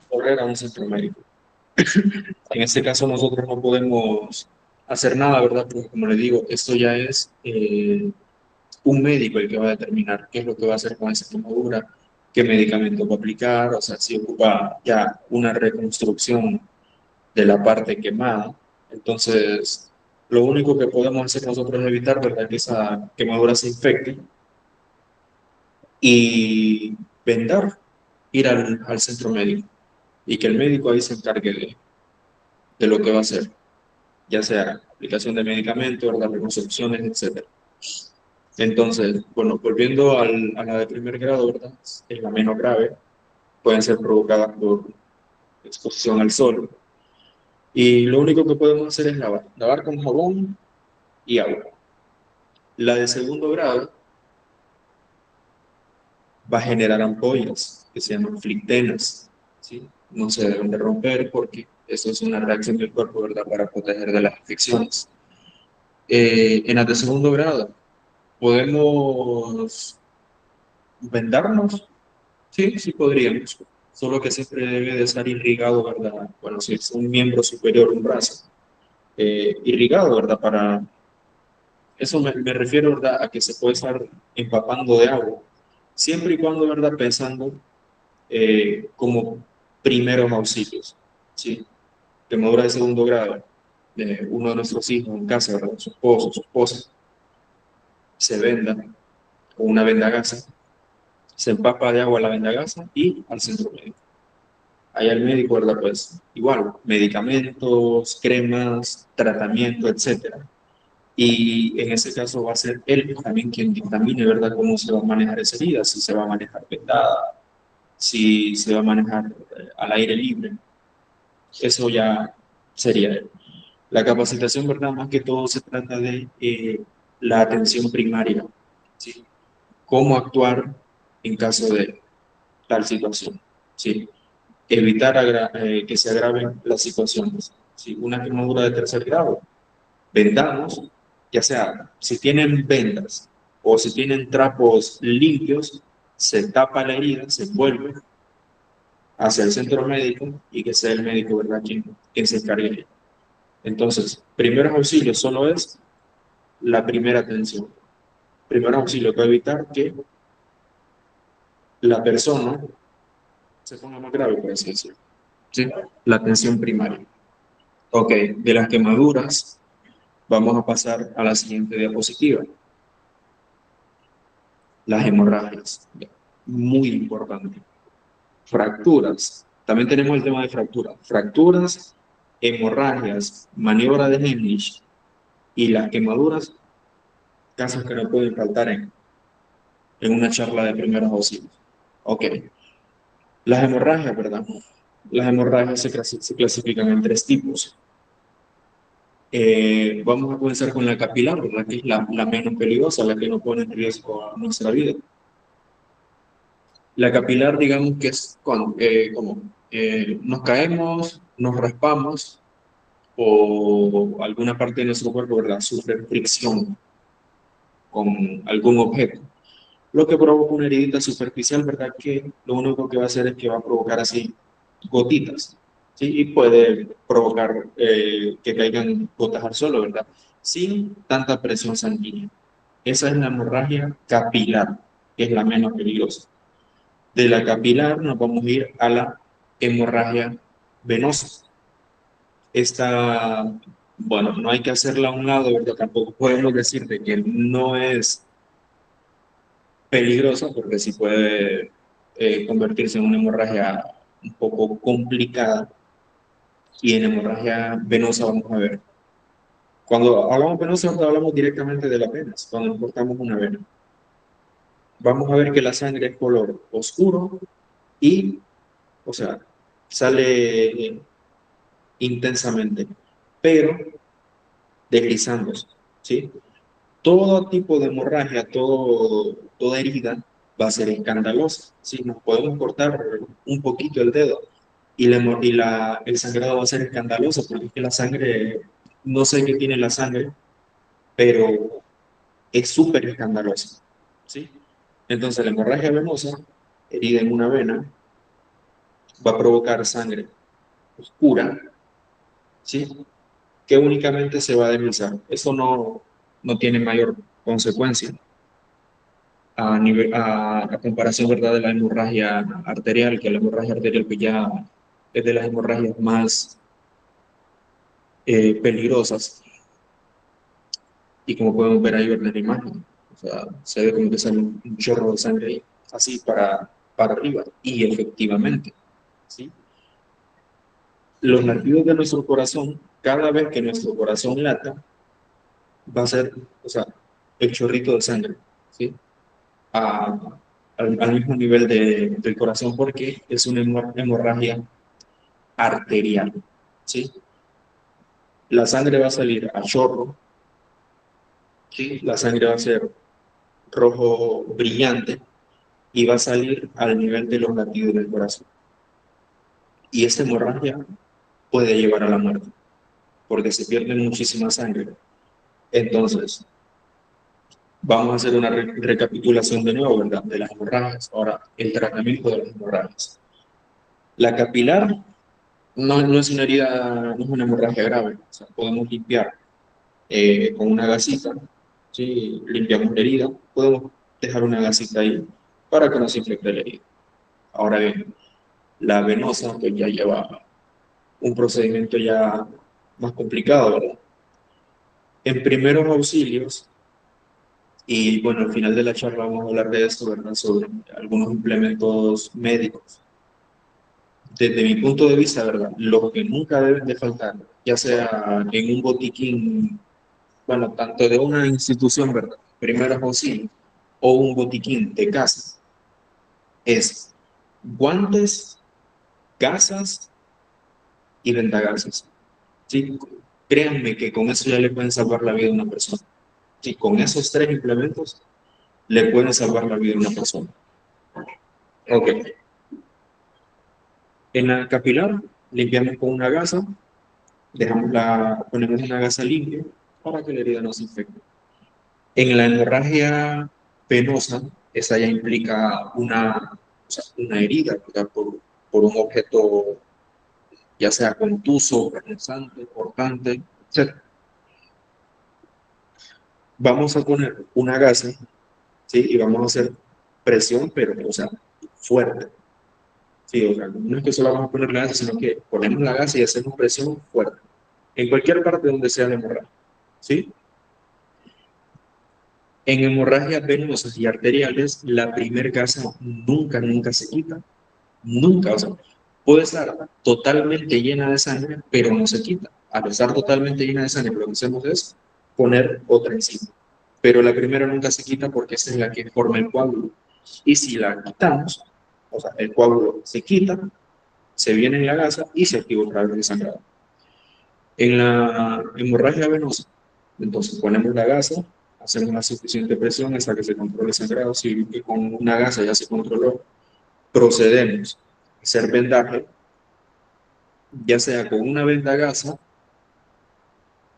correr a un centro médico. En este caso nosotros no podemos hacer nada, ¿verdad? Porque como le digo, esto ya es un médico el que va a determinar qué es lo que va a hacer con esa quemadura, qué medicamento va a aplicar, o sea, si ocupa ya una reconstrucción de la parte quemada. Entonces, lo único que podemos hacer nosotros es evitar, ¿verdad? Que esa quemadura se infecte y vendar, ir al centro médico y que el médico ahí se encargue de lo que va a hacer, ya sea aplicación de medicamentos, ¿verdad? Reconstrucciones, etcétera. Entonces, bueno, volviendo a la de primer grado, ¿verdad? Es la menos grave, pueden ser provocadas por exposición al sol. Y lo único que podemos hacer es lavar con jabón y agua. La de segundo grado va a generar ampollas que se llaman flictenas, ¿sí? No se deben de romper porque eso es una reacción del cuerpo, ¿verdad? Para proteger de las infecciones. En las de segundo grado, ¿podemos vendarnos? Sí, sí podríamos, solo que siempre debe de estar irrigado, ¿verdad? Bueno, si es un miembro superior, un brazo, irrigado, ¿verdad? Para eso me refiero, ¿verdad? A que se puede estar empapando de agua, siempre y cuando, ¿verdad? Pensando como primeros auxilios, ¿sí? Quemadura de segundo grado, uno de nuestros hijos en casa, ¿verdad? Su esposo, su esposa, se venda con una venda gasa, se empapa de agua la venda gasa y al centro médico. allá el médico, ¿verdad? Pues igual, medicamentos, cremas, tratamiento, etcétera. Y en ese caso va a ser él también quien dictamine, ¿verdad?, cómo se va a manejar esa herida, si se va a manejar vendada, si se va a manejar al aire libre. Eso ya sería él. La capacitación, ¿verdad? Más que todo se trata de la atención primaria, ¿sí? Cómo actuar en caso de tal situación, ¿sí? Evitar que se agraven las situaciones, ¿sí? Una quemadura de tercer grado, vendamos, ya sea si tienen vendas o si tienen trapos limpios, se tapa la herida, se envuelve hacia el centro médico y que sea el médico, ¿verdad?, quien se encargue de ello. Entonces, primeros auxilios solo es la primera atención. Primeros auxilios para evitar que la persona se ponga más grave, por así decirlo. ¿Sí? La atención primaria. Ok, de las quemaduras, vamos a pasar a la siguiente diapositiva. Las hemorragias. Muy importante. Fracturas. También tenemos el tema de fracturas. Fracturas, hemorragias, maniobra de Heimlich y las quemaduras, casos que no pueden faltar en una charla de primeros auxilios. Ok. Las hemorragias, ¿verdad? Las hemorragias se clasifican en tres tipos. Vamos a comenzar con la capilar, ¿verdad?, que es la menos peligrosa, la que no pone en riesgo a nuestra vida. La capilar, digamos que es como nos caemos, nos raspamos o alguna parte de nuestro cuerpo, ¿verdad?, sufre fricción con algún objeto, lo que provoca una heridita superficial, ¿verdad?, que lo único que va a hacer es que va a provocar así gotitas, ¿sí? Y puede provocar que caigan gotas al suelo, ¿verdad?, sin tanta presión sanguínea. Esa es la hemorragia capilar, que es la menos peligrosa. De la capilar nos vamos a ir a la hemorragia venosa. Esta, bueno, no hay que hacerla a un lado, ¿verdad? Tampoco podemos decir de que no es peligrosa, porque sí puede convertirse en una hemorragia un poco complicada. Y en hemorragia venosa vamos a ver. Cuando hablamos venosa, hablamos directamente de las venas, cuando nos cortamos una vena. Vamos a ver que la sangre es color oscuro y, o sea, sale intensamente, pero deslizándose, ¿sí? Todo tipo de hemorragia, toda herida va a ser escandalosa, ¿sí? Nos podemos cortar un poquito el dedo el sangrado va a ser escandaloso porque es que la sangre, no sé qué tiene la sangre, pero es súper escandalosa, ¿sí? Entonces la hemorragia venosa, herida en una vena, va a provocar sangre oscura, ¿sí?, que únicamente se va a deslizar. Eso no tiene mayor consecuencia a comparación, ¿verdad?, de la hemorragia arterial, que la hemorragia arterial pues ya es de las hemorragias más peligrosas. Y como podemos ver ahí, ¿verdad?, en la imagen, o sea, se ve como que sale un chorro de sangre ahí, así para arriba, y efectivamente, ¿sí? Los latidos de nuestro corazón, cada vez que nuestro corazón lata, va a ser, o sea, el chorrito de sangre, ¿sí?, al mismo nivel del corazón, porque es una hemorragia arterial, ¿sí? La sangre va a salir a chorro, ¿sí? La sangre va a ser rojo brillante y va a salir al nivel de los latidos del corazón. Y esta hemorragia puede llevar a la muerte, porque se pierde muchísima sangre. Entonces, vamos a hacer una recapitulación de nuevo, ¿verdad?, de las hemorragias. Ahora, el tratamiento de las hemorragias. La capilar no es una herida, no es una hemorragia grave. O sea, podemos limpiar con una gasita, ¿sí? Limpiamos la herida, podemos dejar una gasita ahí para que no se infecte la herida. Ahora bien, la venosa pues ya lleva un procedimiento ya más complicado, ¿verdad? En primeros auxilios, y bueno, al final de la charla vamos a hablar de esto, ¿verdad?, sobre algunos implementos médicos. desde mi punto de vista, ¿verdad? Lo que nunca deben de faltar, ya sea en un botiquín, bueno, tanto de una institución, ¿verdad? Primeros auxilios, o un botiquín de casa, es guantes, gasas y vendagasas. ¿Sí? Créanme que con eso ya le pueden salvar la vida a una persona. Sí, con esos tres implementos le pueden salvar la vida a una persona. Ok. En la capilar, limpiamos con una gasa, ponemos una gasa limpia para que la herida no se infecte. En la hemorragia venosa, esa ya implica o sea, una herida, ¿verdad? Por un objeto, ya sea contuso, punzante, cortante, etc. Vamos a poner una gasa, ¿sí? Y vamos a hacer presión, pero, o sea, fuerte. Sí, o sea, no es que solo vamos a poner la gasa, sino que ponemos la gasa y hacemos presión fuerte. En cualquier parte donde sea la hemorragia, ¿sí? En hemorragias venosas y arteriales, la primer gasa nunca se quita. Nunca, o sea, puede estar totalmente llena de sangre, pero no se quita. Al estar totalmente llena de sangre, lo que hacemos es poner otra encima. Pero la primera nunca se quita porque esa es la que forma el coágulo. Y si la quitamos, o sea, el coágulo se quita, se viene en la gasa y se activa otra vez el sangrado. En la hemorragia venosa, entonces ponemos la gasa, hacemos una suficiente presión hasta que se controle el sangrado. Si con una gasa ya se controló, procedemos a hacer vendaje, ya sea con una venda gasa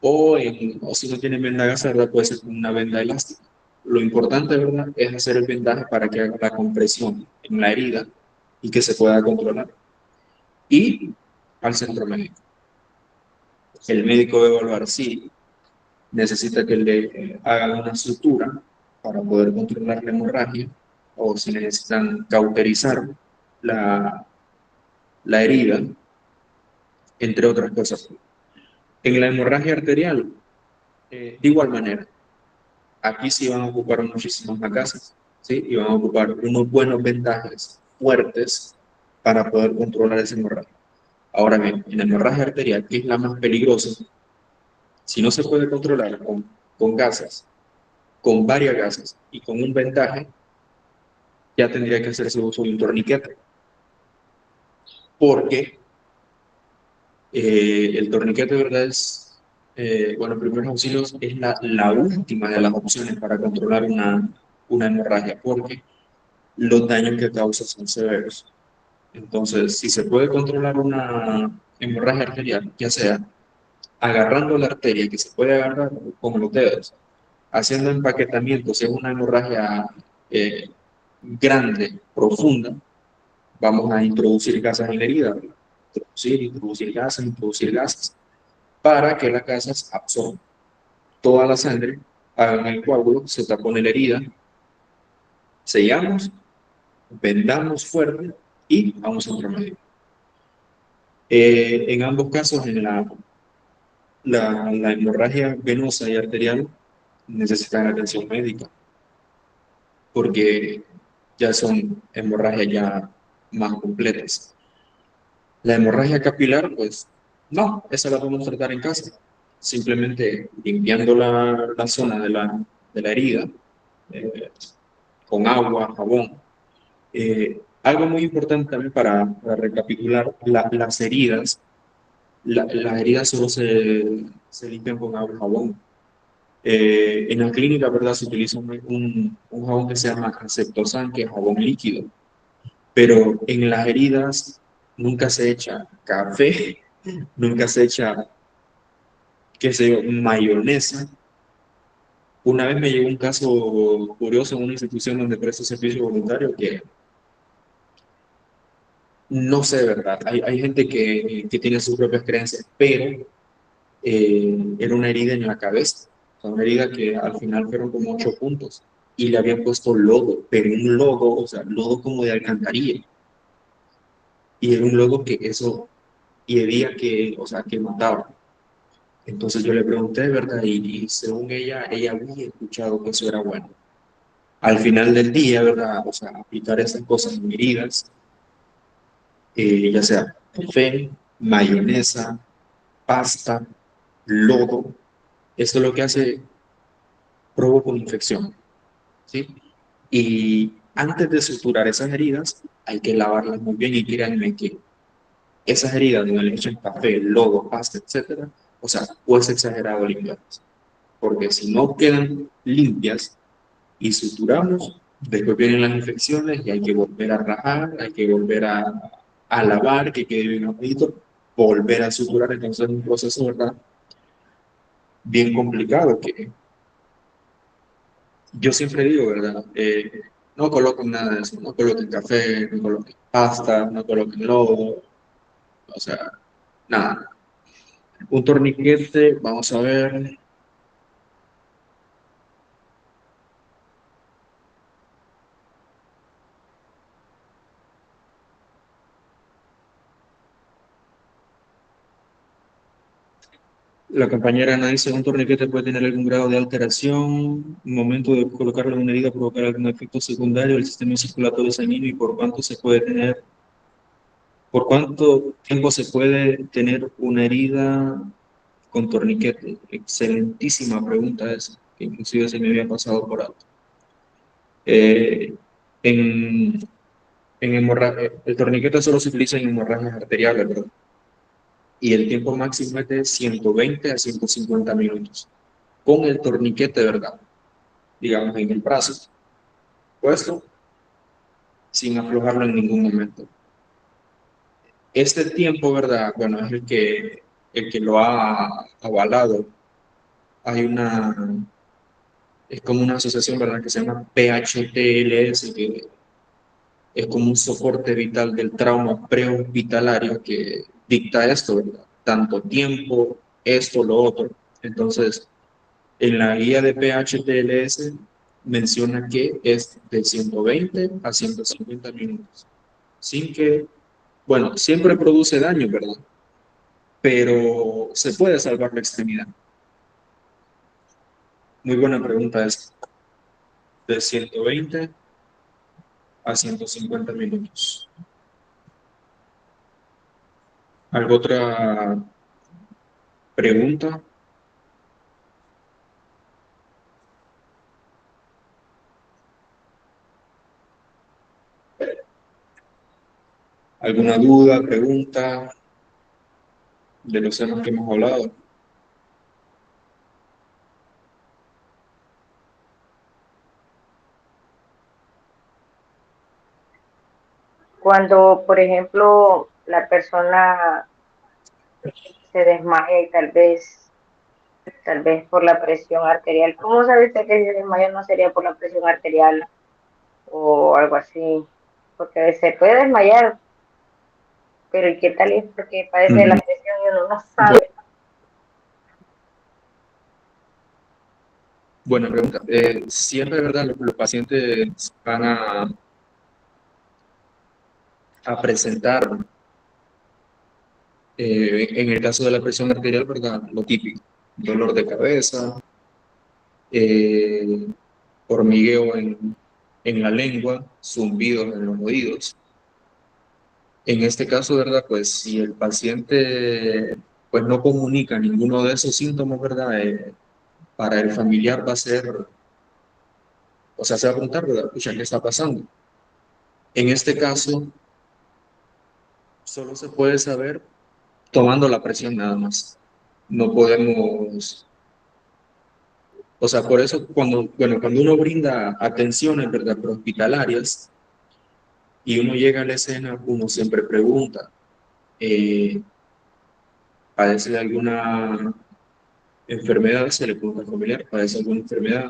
o si no tienen venda gasa, ¿verdad? Puede ser con una venda elástica. Lo importante, ¿verdad?, es hacer el vendaje para que haga la compresión en la herida y que se pueda controlar. Y al centro médico. El médico debe evaluar si necesita que le hagan una sutura para poder controlar la hemorragia o si necesitan cauterizar la, la herida, entre otras cosas. En la hemorragia arterial, de igual manera, aquí sí van a ocupar muchísimas más gasas, ¿sí? Y van a ocupar unos buenos vendajes fuertes para poder controlar esa hemorragia. Ahora bien, en la hemorragia arterial, que es la más peligrosa, si no se puede controlar con gasas, con varias gasas y con un vendaje, ya tendría que hacerse uso de un torniquete. Porque el torniquete, de verdad, es, bueno, primeros auxilios es la última de las opciones para controlar una hemorragia, porque los daños que causa son severos. Entonces, si se puede controlar una hemorragia arterial, ya sea agarrando la arteria, que se puede agarrar con los dedos, haciendo empaquetamiento, si es una hemorragia eh, grande, profunda, vamos a introducir gasas en la herida, ¿verdad? Introducir gasas, para que las gasas absorban toda la sangre, hagan el coágulo, se tapone la herida, sellamos, vendamos fuerte y vamos a otro medio. En ambos casos, en la hemorragia venosa y arterial, necesitan atención médica, porque ya son hemorragias ya más completas. La hemorragia capilar, pues no, esa la podemos tratar en casa, simplemente limpiando la zona de la herida eh, con agua, jabón. Algo muy importante también para recapitular, las heridas, las heridas solo se limpian con agua y jabón. En la clínica, ¿verdad? Se utiliza un jabón que se llama Acept-O-San, que es jabón líquido, pero en las heridas nunca se echa café, nunca se echa, qué sé yo, mayonesa. Una vez me llegó un caso curioso en una institución donde presto servicio voluntario que no sé, ¿verdad? Hay gente que tiene sus propias creencias, pero era una herida en la cabeza, o sea, una herida que al final fueron como 8 puntos y le habían puesto lodo, pero un lodo, o sea, lodo como de alcantarilla. Y era un lodo que eso, y hería que, o sea, que mataba. Entonces yo le pregunté, ¿verdad? Y según ella había escuchado que eso era bueno. Al final del día, ¿verdad? O sea, aplicar esas cosas en heridas ya sea café, mayonesa, pasta, lodo. Esto lo que hace provoca una infección, ¿sí? Y antes de suturar esas heridas, hay que lavarlas muy bien y créanme que esas heridas donde le echan café, lodo, pasta, etcétera, o sea, pues exagerado limpiarlas. Porque si no quedan limpias y suturamos, después vienen las infecciones y hay que volver a rajar, hay que volver a lavar, que quede bien apadito, volver a suturar. Entonces es un proceso, ¿verdad? Bien complicado que yo siempre digo, ¿verdad? No coloquen nada de eso, no coloquen café, no coloquen pasta, no coloquen lodo, o sea, nada. Un torniquete, vamos a ver. La compañera Ana dice, un torniquete puede tener algún grado de alteración, un momento de colocarlo en una herida provocar algún efecto secundario del sistema circulatorio sanguíneo y por cuánto se puede tener, por cuánto tiempo se puede tener una herida con torniquete. Excelentísima pregunta esa, que inclusive se me había pasado por alto. Eh, en, el torniquete solo se utiliza en hemorragias arteriales, ¿verdad? Y el tiempo máximo es de 120 a 150 minutos. Con el torniquete, ¿verdad? Digamos, en el brazo, puesto, sin aflojarlo en ningún momento. Este tiempo, ¿verdad? Bueno, es el que lo ha avalado. Hay una, es como una asociación, ¿verdad? Que se llama PHTLS, que es como un soporte vital del trauma prehospitalario que dicta esto, ¿verdad? Tanto tiempo, esto, lo otro. Entonces, en la guía de PHTLS menciona que es de 120 a 150 minutos, sin que, bueno, siempre produce daño, ¿verdad? Pero se puede salvar la extremidad. Muy buena pregunta es de 120 a 150 minutos. ¿Alguna otra pregunta? ¿Alguna duda, pregunta de los temas que hemos hablado? Cuando, por ejemplo, la persona se desmaya y tal vez por la presión arterial, ¿cómo sabe usted que ese desmayo no sería por la presión arterial o algo así? Porque se puede desmayar, pero ¿y qué tal es porque padece de la presión y uno no Bueno, sabe? buena pregunta. Siempre, ¿verdad? Los pacientes van a presentar, en el caso de la presión arterial, ¿verdad? Lo típico, dolor de cabeza, eh, hormigueo en la lengua, zumbidos en los oídos. En este caso, ¿verdad? Pues si el paciente pues no comunica ninguno de esos síntomas, ¿verdad? Para el familiar va a ser, o sea, se va a preguntar, ¿verdad? Escucha, ¿qué está pasando? En este caso, solo se puede saber tomando la presión nada más. No podemos, o sea, por eso cuando uno brinda atenciones, ¿verdad? Hospitalarias y uno llega a la escena, uno siempre pregunta, eh, ¿padece de alguna enfermedad? Se le pregunta al familiar, ¿padece alguna enfermedad?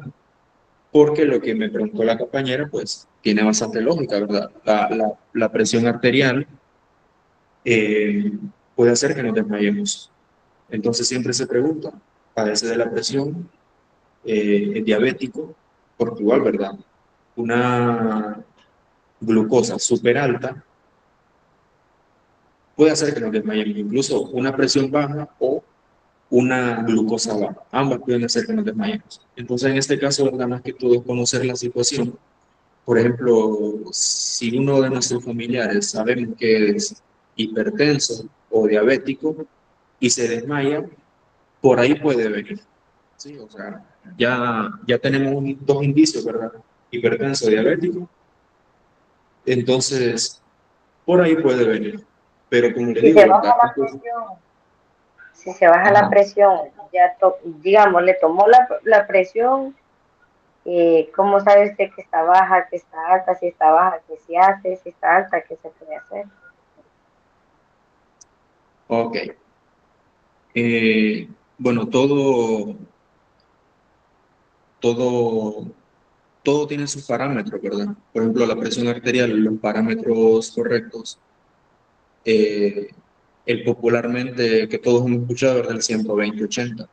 Porque lo que me preguntó la compañera, pues, tiene bastante lógica, ¿verdad? La presión arterial eh, puede hacer que nos desmayemos. Entonces siempre se pregunta, ¿padece de la presión? ¿Es diabético? Porque igual, ¿verdad? Una glucosa súper alta puede hacer que nos desmayemos, incluso una presión baja o una glucosa baja. Ambas pueden hacer que nos desmayemos. Entonces, en este caso, ¿verdad? Más que todo es conocer la situación. Por ejemplo, si uno de nuestros familiares sabemos que es hipertenso o diabético y se desmaya, por ahí puede venir. Sí, o sea, ya tenemos dos indicios, ¿verdad? Hipertenso, diabético. Entonces, por ahí puede venir. Pero como le Si digo, se baja ¿verdad? la presión, si se baja la Ajá. presión, digamos, le tomó la presión, ¿cómo sabe usted que está baja, que está alta? Si está baja, ¿qué se hace? Si está alta, ¿qué se puede hacer? Ok. Bueno, todo, todo tiene sus parámetros, ¿verdad? Por ejemplo, la presión arterial, los parámetros correctos, eh, el popularmente que todos hemos escuchado, ¿verdad? El 120-80.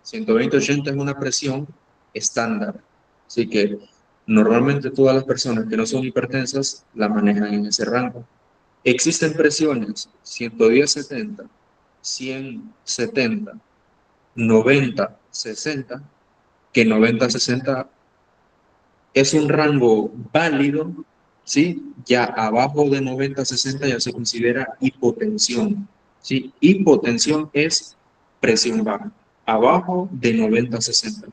120-80 es una presión estándar. Así que normalmente todas las personas que no son hipertensas la manejan en ese rango. Existen presiones 110-70, 100-70, 90-60, que 90-60 es un rango válido, ¿sí? Ya abajo de 90-60 ya se considera hipotensión, ¿sí? Hipotensión es presión baja, abajo de 90-60.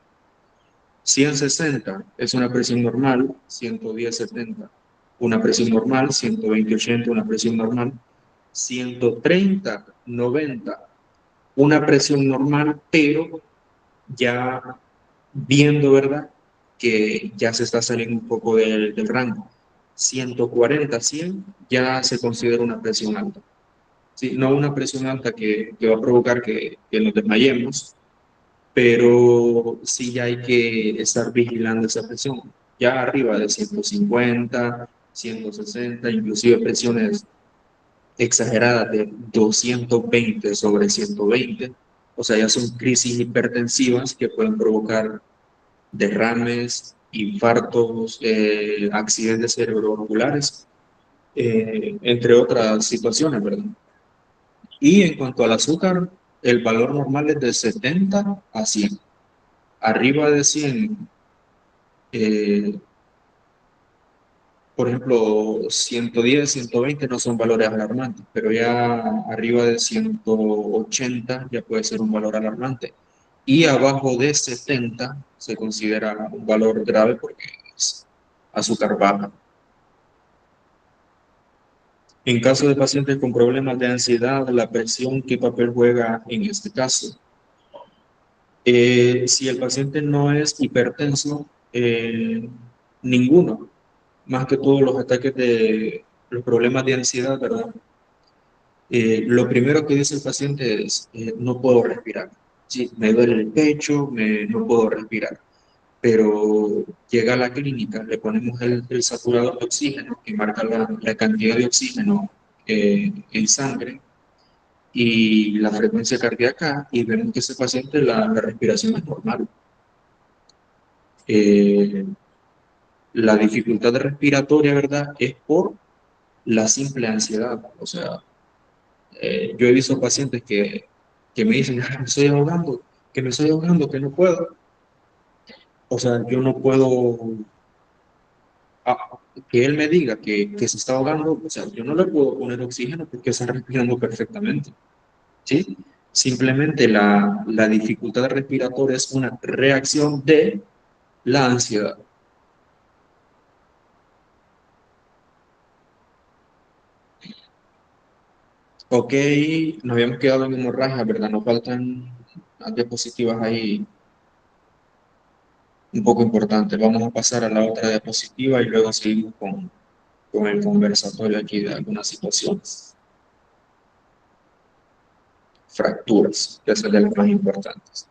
100-60 es una presión normal, 110-70 una presión normal, 120-80 una presión normal, 130-90 una presión normal, pero ya viendo, ¿verdad? Que ya se está saliendo un poco del rango. 140-100 ya se considera una presión alta. Sí, no una presión alta que va a provocar que nos desmayemos, pero sí ya hay que estar vigilando esa presión. Ya arriba de 150, 160, inclusive presiones exageradas de 220/120, o sea, ya son crisis hipertensivas que pueden provocar derrames, infartos, accidentes cerebrovasculares, entre otras situaciones, ¿verdad? Y en cuanto al azúcar, el valor normal es de 70 a 100. Arriba de 100, eh, por ejemplo, 110, 120 no son valores alarmantes, pero ya arriba de 180 ya puede ser un valor alarmante. Y abajo de 70 se considera un valor grave porque es azúcar baja. En caso de pacientes con problemas de ansiedad, la presión, ¿qué papel juega en este caso? Si el paciente no es hipertenso, ninguno, más que todos los ataques de los problemas de ansiedad, ¿verdad? Lo primero que dice el paciente es, no puedo respirar. Sí, me duele el pecho, no puedo respirar. Pero llega a la clínica, le ponemos el saturador de oxígeno, que marca la cantidad de oxígeno en sangre y la frecuencia cardíaca, y vemos que ese paciente la respiración es normal. Eh, la dificultad respiratoria, ¿verdad? Es por la simple ansiedad. O sea, yo he visto pacientes que me dicen, "Ah, me estoy ahogando, que me estoy ahogando, que no puedo". O sea, yo no puedo, que él me diga que se está ahogando, o sea, yo no le puedo poner oxígeno porque está respirando perfectamente, ¿sí? Simplemente la dificultad respiratoria es una reacción de la ansiedad. Ok, nos habíamos quedado en hemorragia, ¿verdad? Nos faltan las diapositivas ahí un poco importantes. Vamos a pasar a la otra diapositiva y luego seguimos con el conversatorio aquí de algunas situaciones. Fracturas, que son de las más importantes.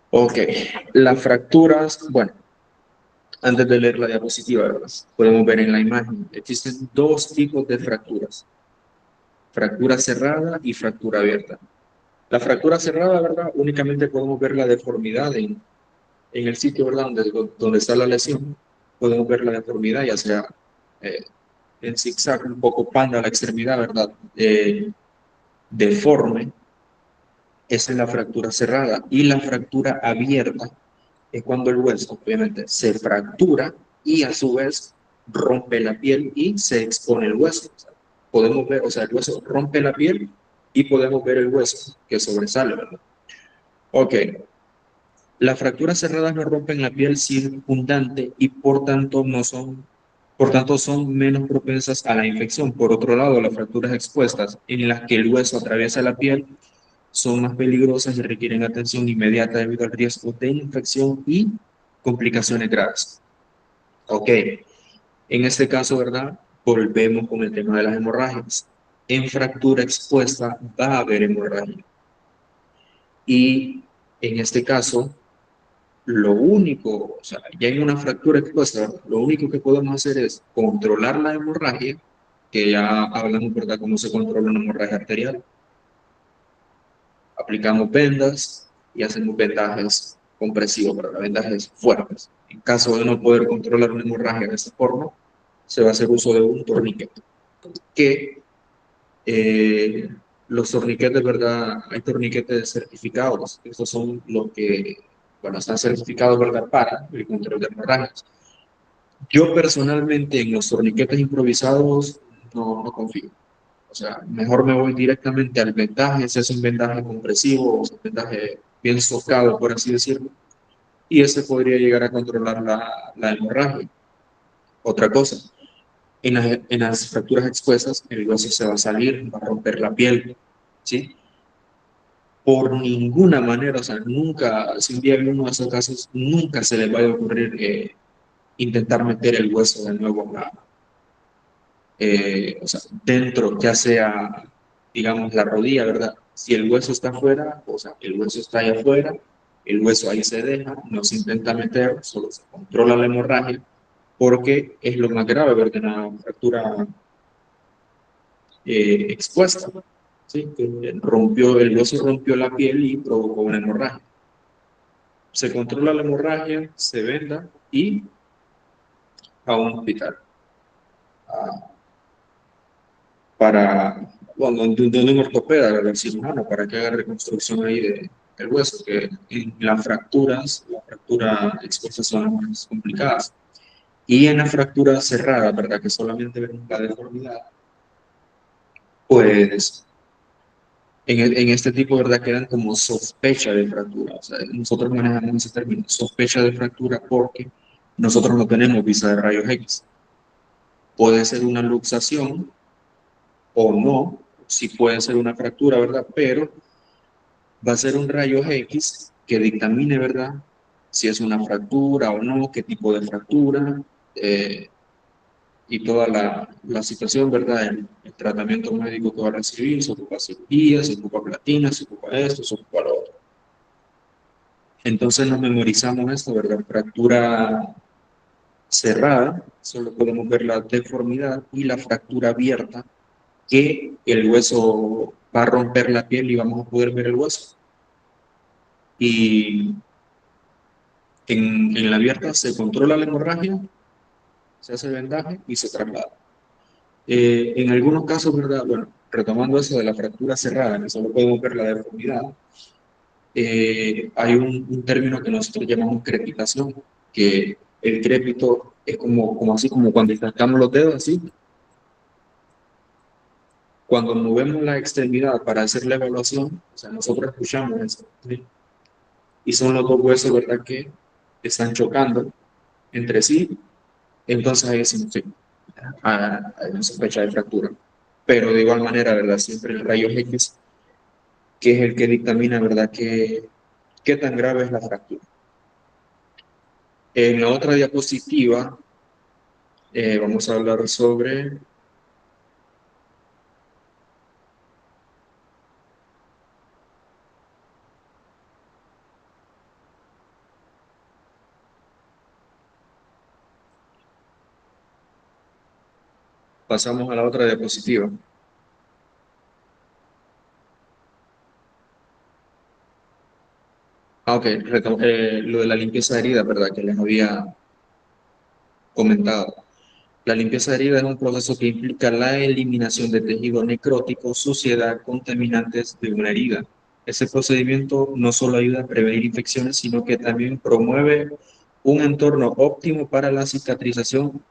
Ok, las fracturas, bueno, antes de leer la diapositiva, ¿verdad? Podemos ver en la imagen, existen dos tipos de fracturas, fractura cerrada y fractura abierta. La fractura cerrada, ¿verdad? Únicamente podemos ver la deformidad en el sitio, ¿verdad? Donde está la lesión. Podemos ver la deformidad, ya sea eh, en zigzag, un poco panda a la extremidad, ¿verdad? Deforme. Esa es la fractura cerrada. Y la fractura abierta es cuando el hueso, obviamente, se fractura y a su vez rompe la piel y se expone el hueso. podemos ver, o sea, el hueso rompe la piel y podemos ver el hueso que sobresale, ¿verdad? Ok, las fracturas cerradas no rompen la piel circundante y por tanto son menos propensas a la infección. Por otro lado, las fracturas expuestas en las que el hueso atraviesa la piel son más peligrosas y requieren atención inmediata debido al riesgo de infección y complicaciones graves. Ok, en este caso, ¿verdad? Volvemos con el tema de las hemorragias. En fractura expuesta va a haber hemorragia. Y en este caso, lo único, o sea, ya en una fractura expuesta, ¿verdad? Lo único que podemos hacer es controlar la hemorragia, que ya hablamos, ¿verdad?, cómo se controla una hemorragia arterial. Aplicamos vendas y hacemos vendajes compresivos, ¿verdad? Vendajes fuertes. En caso de no poder controlar una hemorragia de esta forma, se va a hacer uso de un torniquete. Que los torniquetes, ¿verdad? Hay torniquetes certificados. Estos son los que, bueno, están certificados, ¿verdad?, para el control de hemorragias. Yo personalmente en los torniquetes improvisados no confío. O sea, mejor me voy directamente al vendaje, si es un vendaje compresivo, o un vendaje bien socado, por así decirlo, y ese podría llegar a controlar la hemorragia. Otra cosa, en las fracturas expuestas, el hueso se va a salir, va a romper la piel, ¿sí? Por ninguna manera, o sea, nunca, si un día en uno de esos casos, nunca se les vaya a ocurrir intentar meter el hueso de nuevo o sea, dentro, ya sea, digamos, la rodilla, ¿verdad? Si el hueso está afuera, o sea, el hueso está ahí afuera, el hueso ahí se deja, no se intenta meter, solo se controla la hemorragia, porque es lo más grave, ¿verdad? Una fractura expuesta, ¿sí? Que el hueso rompió la piel y provocó una hemorragia. Se controla la hemorragia, se venda y a un hospital. Para, bueno, de un ortopeda, del cirujano, para que haga reconstrucción ahí del hueso, que en las fracturas, la fractura expuesta son las más complicadas. Y en la fractura cerrada, ¿verdad? Que solamente vemos la deformidad, pues en este tipo, ¿verdad? Quedan como sospecha de fractura. O sea, nosotros manejamos ese término, sospecha de fractura, porque nosotros no tenemos vista de rayos X. Puede ser una luxación o no, sí puede ser una fractura, ¿verdad? Pero va a ser un rayos X que dictamine, ¿verdad?, si es una fractura o no, qué tipo de fractura, y toda la situación, ¿verdad?, el tratamiento médico que va a recibir, se ocupa cirugía, se ocupa platina, se ocupa esto, se ocupa lo otro. Entonces nos memorizamos esto, ¿verdad? Fractura cerrada, solo podemos ver la deformidad, y la fractura abierta, que el hueso va a romper la piel y vamos a poder ver el hueso. Y en la abierta se controla la hemorragia, se hace el vendaje y se traslada. En algunos casos, ¿verdad? Bueno, retomando eso de la fractura cerrada, que solo podemos ver la deformidad, hay un término que nosotros llamamos crepitación, que el crépito es como así, como cuando sacamos los dedos así. Cuando movemos la extremidad para hacer la evaluación, o sea, nosotros escuchamos eso, ¿sí? Y son los dos huesos, ¿verdad?, que están chocando entre sí. Entonces ahí sí, hay una sospecha de fractura. Pero de igual manera, ¿verdad? Siempre el rayos X, que es el que dictamina, ¿verdad?, qué tan grave es la fractura. En la otra diapositiva vamos a hablar sobre pasamos a la otra diapositiva. Ok, lo de la limpieza de heridas, ¿verdad?, que les había comentado. La limpieza de heridas es un proceso que implica la eliminación de tejido necrótico, suciedad, contaminantes de una herida. Ese procedimiento no solo ayuda a prevenir infecciones, sino que también promueve un entorno óptimo para la cicatrización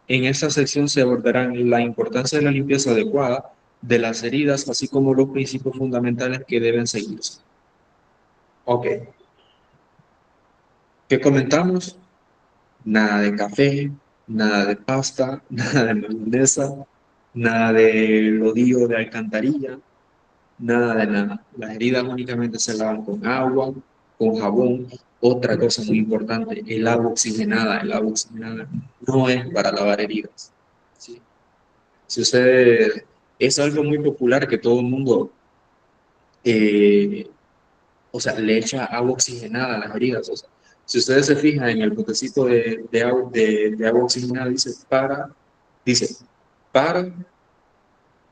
En esta sección se abordarán la importancia de la limpieza adecuada de las heridas, así como los principios fundamentales que deben seguirse. Ok, ¿qué comentamos? Nada de café, nada de pasta, nada de mayonesa, nada de lodío de alcantarilla, nada de nada. Las heridas únicamente se lavan con agua, con jabón. Otra cosa muy importante, el agua oxigenada. El agua oxigenada no es para lavar heridas. ¿Sí? Si usted, es algo muy popular que todo el mundo, eh, o sea, le echa agua oxigenada a las heridas. O sea, si ustedes se fijan en el botecito de agua oxigenada, dice, para,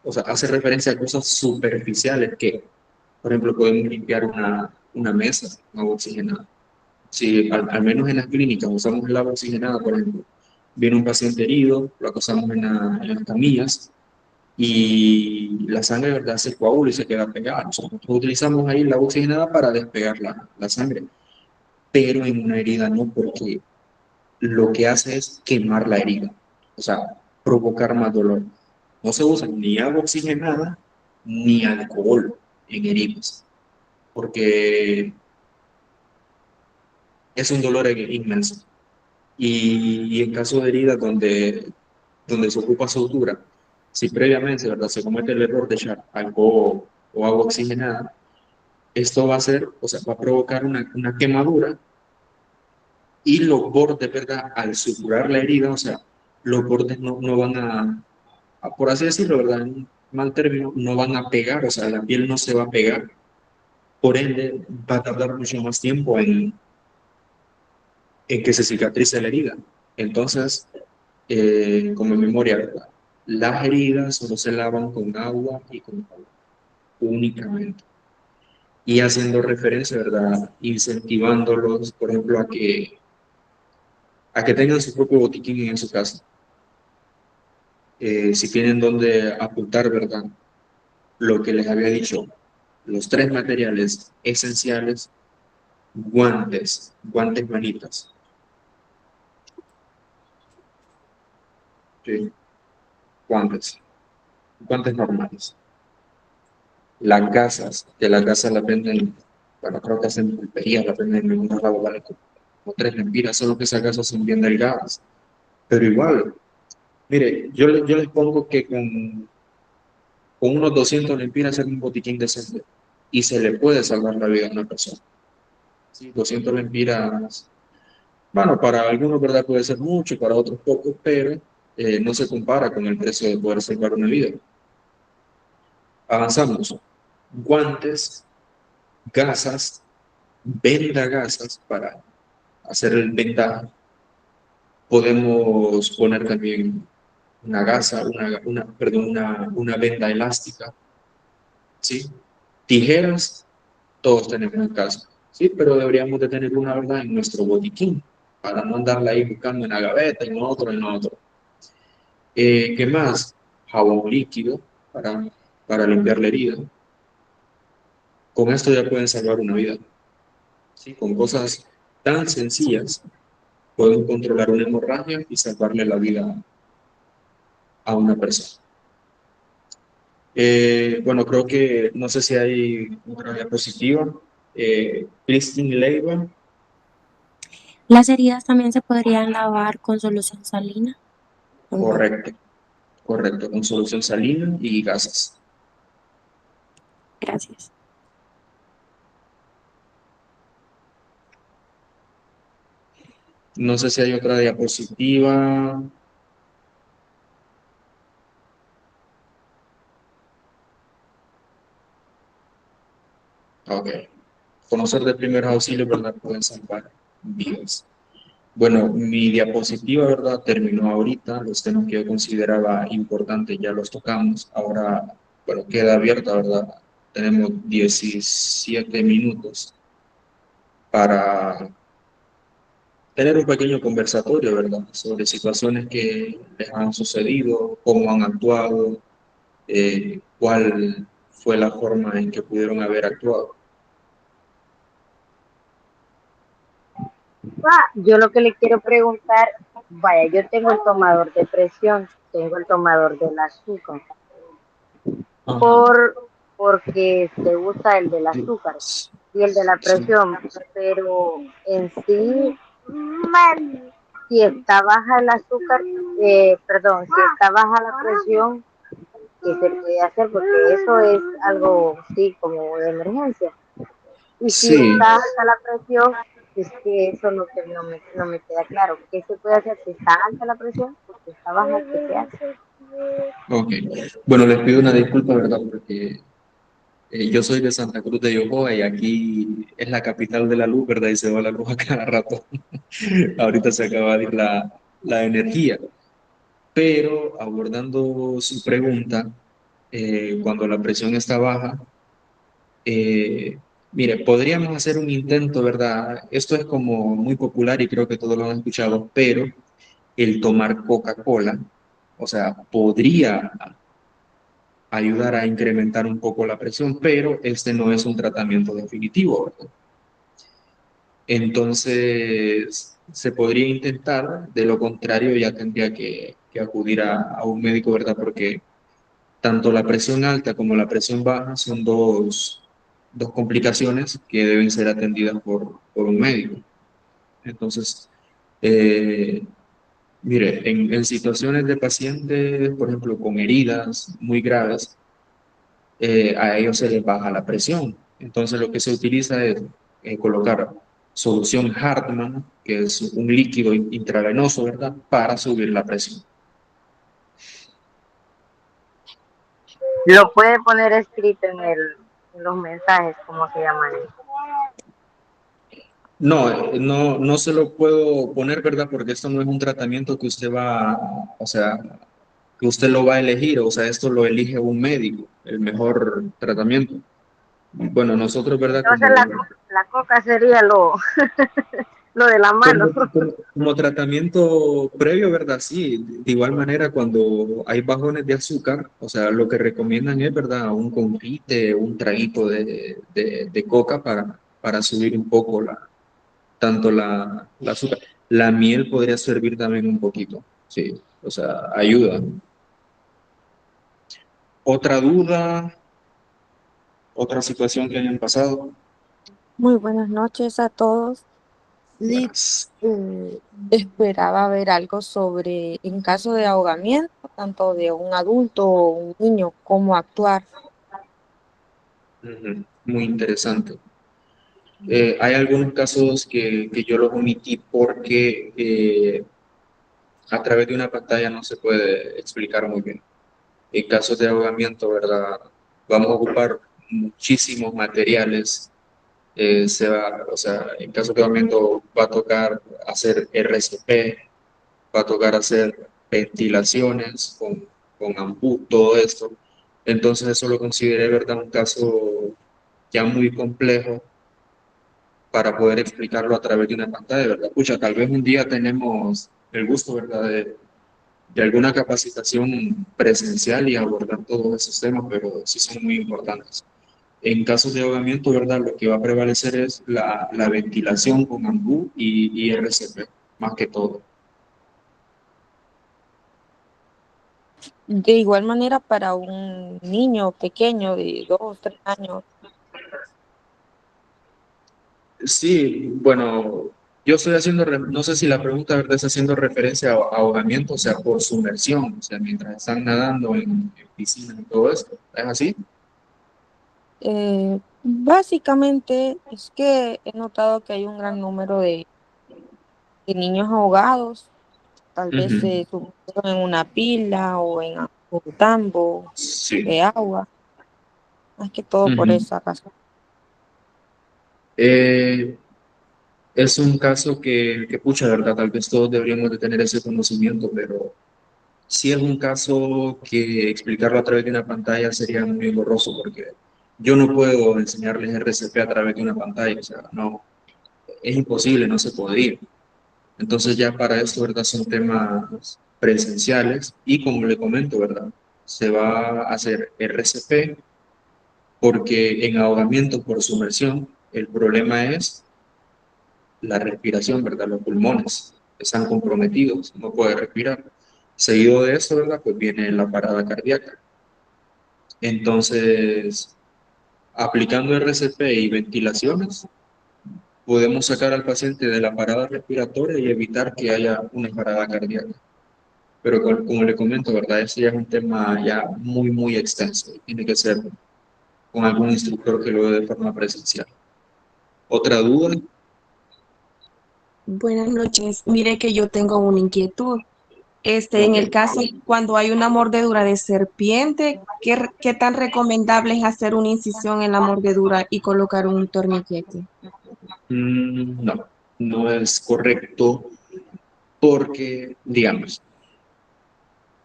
o sea, hace referencia a cosas superficiales que, por ejemplo, podemos limpiar una mesa con agua oxigenada. Si al menos en las clínicas usamos el agua oxigenada, por ejemplo, viene un paciente herido, lo acostamos en las camillas y la sangre, ¿verdad?, se coagula y se queda pegada. Nosotros utilizamos ahí la agua oxigenada para despegar la sangre, pero en una herida no, porque lo que hace es quemar la herida, o sea, provocar más dolor. No se usa ni agua oxigenada ni alcohol en heridas, porque es un dolor inmenso. Y en caso de heridas donde se ocupa sutura, si previamente, ¿verdad?, se comete el error de echar alcohol o agua oxigenada, esto va a hacer, o sea, va a provocar una quemadura y los bordes, ¿verdad?, al suturar la herida, o sea, los bordes no van por así decirlo, ¿verdad?, en un mal término, no van a pegar, o sea, la piel no se va a pegar, por ende, va a tardar mucho más tiempo en que se cicatrice la herida. Entonces, como memoria, ¿verdad?, las heridas solo se lavan con agua y con agua, únicamente. Y haciendo referencia, ¿verdad?, incentivándolos, por ejemplo, a que tengan su propio botiquín en su casa. Si tienen donde apuntar, ¿verdad?, lo que les había dicho, los tres materiales esenciales: guantes manitas, ¿sí? Guantes, guantes normales. Las gasas, que las gasas las venden, bueno, creo que hacen pulperías, las venden en un lado, vale como 3 lempiras, solo que esas gasas son bien delgadas. Pero igual, mire, yo les pongo que con unos 200 lempiras hacer un botiquín decente y se le puede salvar la vida a una persona. Sí, 200 lempiras, bueno, para algunos, ¿verdad?, puede ser mucho, para otros poco, pero no se compara con el precio de poder salvar una vida. Avanzamos. Guantes, gasas, vendagasas para hacer el vendaje. Podemos poner también una gasa, perdón, una venda elástica, ¿sí? Tijeras, todos tenemos en casa, ¿sí? Pero deberíamos de tener una, ¿verdad?, en nuestro botiquín, para no andarla ahí buscando en la gaveta, en otro, en otro. ¿Qué más? Jabón líquido para limpiar la herida. Con esto ya pueden salvar una vida, ¿sí? Con cosas tan sencillas pueden controlar una hemorragia y salvarle la vida a una persona. Bueno, creo que, no sé si hay otra diapositiva. Christine Leiva. Las heridas también se podrían lavar con solución salina. Correcto, correcto, con solución salina y gasas. Gracias. No sé si hay otra diapositiva. Ok. Conocer de primeros auxilios, ¿verdad?, pueden salvar vidas. Bueno, mi diapositiva, ¿verdad?, terminó ahorita. Los temas que yo consideraba importantes ya los tocamos. Ahora, bueno, queda abierta, ¿verdad? Tenemos 17 minutos para tener un pequeño conversatorio, ¿verdad?, sobre situaciones que les han sucedido, cómo han actuado, cuál fue la forma en que pudieron haber actuado. Yo lo que le quiero preguntar vaya, yo tengo el tomador de presión, tengo el tomador del azúcar, Ajá. por, porque se usa el del Sí, azúcar y el de la sí. presión, pero en sí, si está baja el azúcar, perdón, si está baja la presión, ¿qué se puede hacer? Porque eso es algo, sí, como de emergencia. Y si Sí, está alta la presión, es que eso es lo que no me queda claro. ¿Qué se puede hacer si está alta la presión? Porque está baja, ¿qué se hace? ok. Bueno, les pido una disculpa, ¿verdad? Porque yo soy de Santa Cruz de Yohoa y aquí es la capital de la luz, ¿verdad? Y se va la luz a cada rato. Ahorita se acaba de ir la energía. Pero abordando su pregunta, cuando la presión está baja, mire, podríamos hacer un intento, ¿verdad? Esto es como muy popular y creo que todos lo han escuchado, pero el tomar Coca-Cola, o sea, podría ayudar a incrementar un poco la presión, pero este no es un tratamiento definitivo, ¿verdad? Entonces, se podría intentar, de lo contrario ya tendría que acudir a un médico, ¿verdad? Porque tanto la presión alta como la presión baja son dos complicaciones que deben ser atendidas por un médico. Entonces, eh, mire, en situaciones de pacientes, por ejemplo, con heridas muy graves, a ellos se les baja la presión. Entonces, lo que se utiliza es colocar solución Hartmann, que es un líquido intravenoso, ¿verdad?, para subir la presión. Lo puede poner escrito en los mensajes, ¿cómo se llaman? No, no se lo puedo poner, ¿verdad? Porque esto no es un tratamiento que usted va, o sea, que usted lo va a elegir, o sea, esto lo elige un médico, el mejor tratamiento. Bueno, nosotros, ¿verdad? Entonces la coca sería lo de la mano. Como tratamiento previo, ¿verdad? Sí, de igual manera cuando hay bajones de azúcar, o sea, lo que recomiendan es, ¿verdad? Un confite, un traguito de coca para subir un poco tanto la azúcar. La miel podría servir también un poquito, sí, o sea, ayuda. ¿Otra duda? ¿Otra situación que hayan pasado? Muy buenas noches a todos. Liz, Buenas. esperaba ver algo sobre, en caso de ahogamiento, tanto de un adulto o un niño, cómo actuar. Ujú, muy interesante. Hay algunos casos que yo los omití porque a través de una pantalla no se puede explicar muy bien. En casos de ahogamiento, ¿verdad? Vamos a ocupar muchísimos materiales. O sea, en caso de ahogamiento va a tocar hacer RCP, va a tocar hacer ventilaciones con ampú, todo esto. Entonces eso lo consideré, ¿verdad? Un caso ya muy complejo para poder explicarlo a través de una pantalla, ¿verdad? Pucha, tal vez un día tenemos el gusto, ¿verdad? De alguna capacitación presencial y abordar todos esos temas, pero sí son muy importantes. En casos de ahogamiento, ¿verdad? Lo que va a prevalecer es la ventilación con ampú y RCP, más que todo. De igual manera, para un niño pequeño de 2, 3 años, Sí, bueno, yo estoy haciendo, no sé si la pregunta, ¿verdad? Está haciendo referencia a ahogamiento, o sea, por sumersión, o sea, mientras están nadando en piscina y todo esto. ¿Es así? básicamente es que he notado que hay un gran número de niños ahogados, tal vez Ujú. se sumergieron en una pila o en un tambo Sí. de agua, más que todo por Ujú. esa razón. Eh, es un caso pucha, ¿verdad? Tal vez todos deberíamos de tener ese conocimiento, pero sí es un caso que explicarlo a través de una pantalla sería muy engorroso porque yo no puedo enseñarles RCP a través de una pantalla, o sea, no, es imposible, no se podría. Entonces ya para esto, ¿verdad? Son temas presenciales y como le comento, ¿verdad? Se va a hacer RCP porque en ahogamiento por sumersión el problema es la respiración, ¿verdad? Los pulmones. están comprometidos, no puede respirar. Seguido de esto, ¿verdad? Pues viene la parada cardíaca. Entonces, aplicando RCP y ventilaciones, podemos sacar al paciente de la parada respiratoria y evitar que haya una parada cardíaca. Pero como le comento, ¿verdad? Ese ya es un tema ya muy, muy extenso. Tiene que ser con algún instructor que lo dé de forma presencial. ¿Otra duda? Buenas noches. Mire que yo tengo una inquietud. En Ok. el caso cuando hay una mordedura de serpiente, ¿qué tan recomendable es hacer una incisión en la mordedura y colocar un torniquete? No, no es correcto porque, digamos,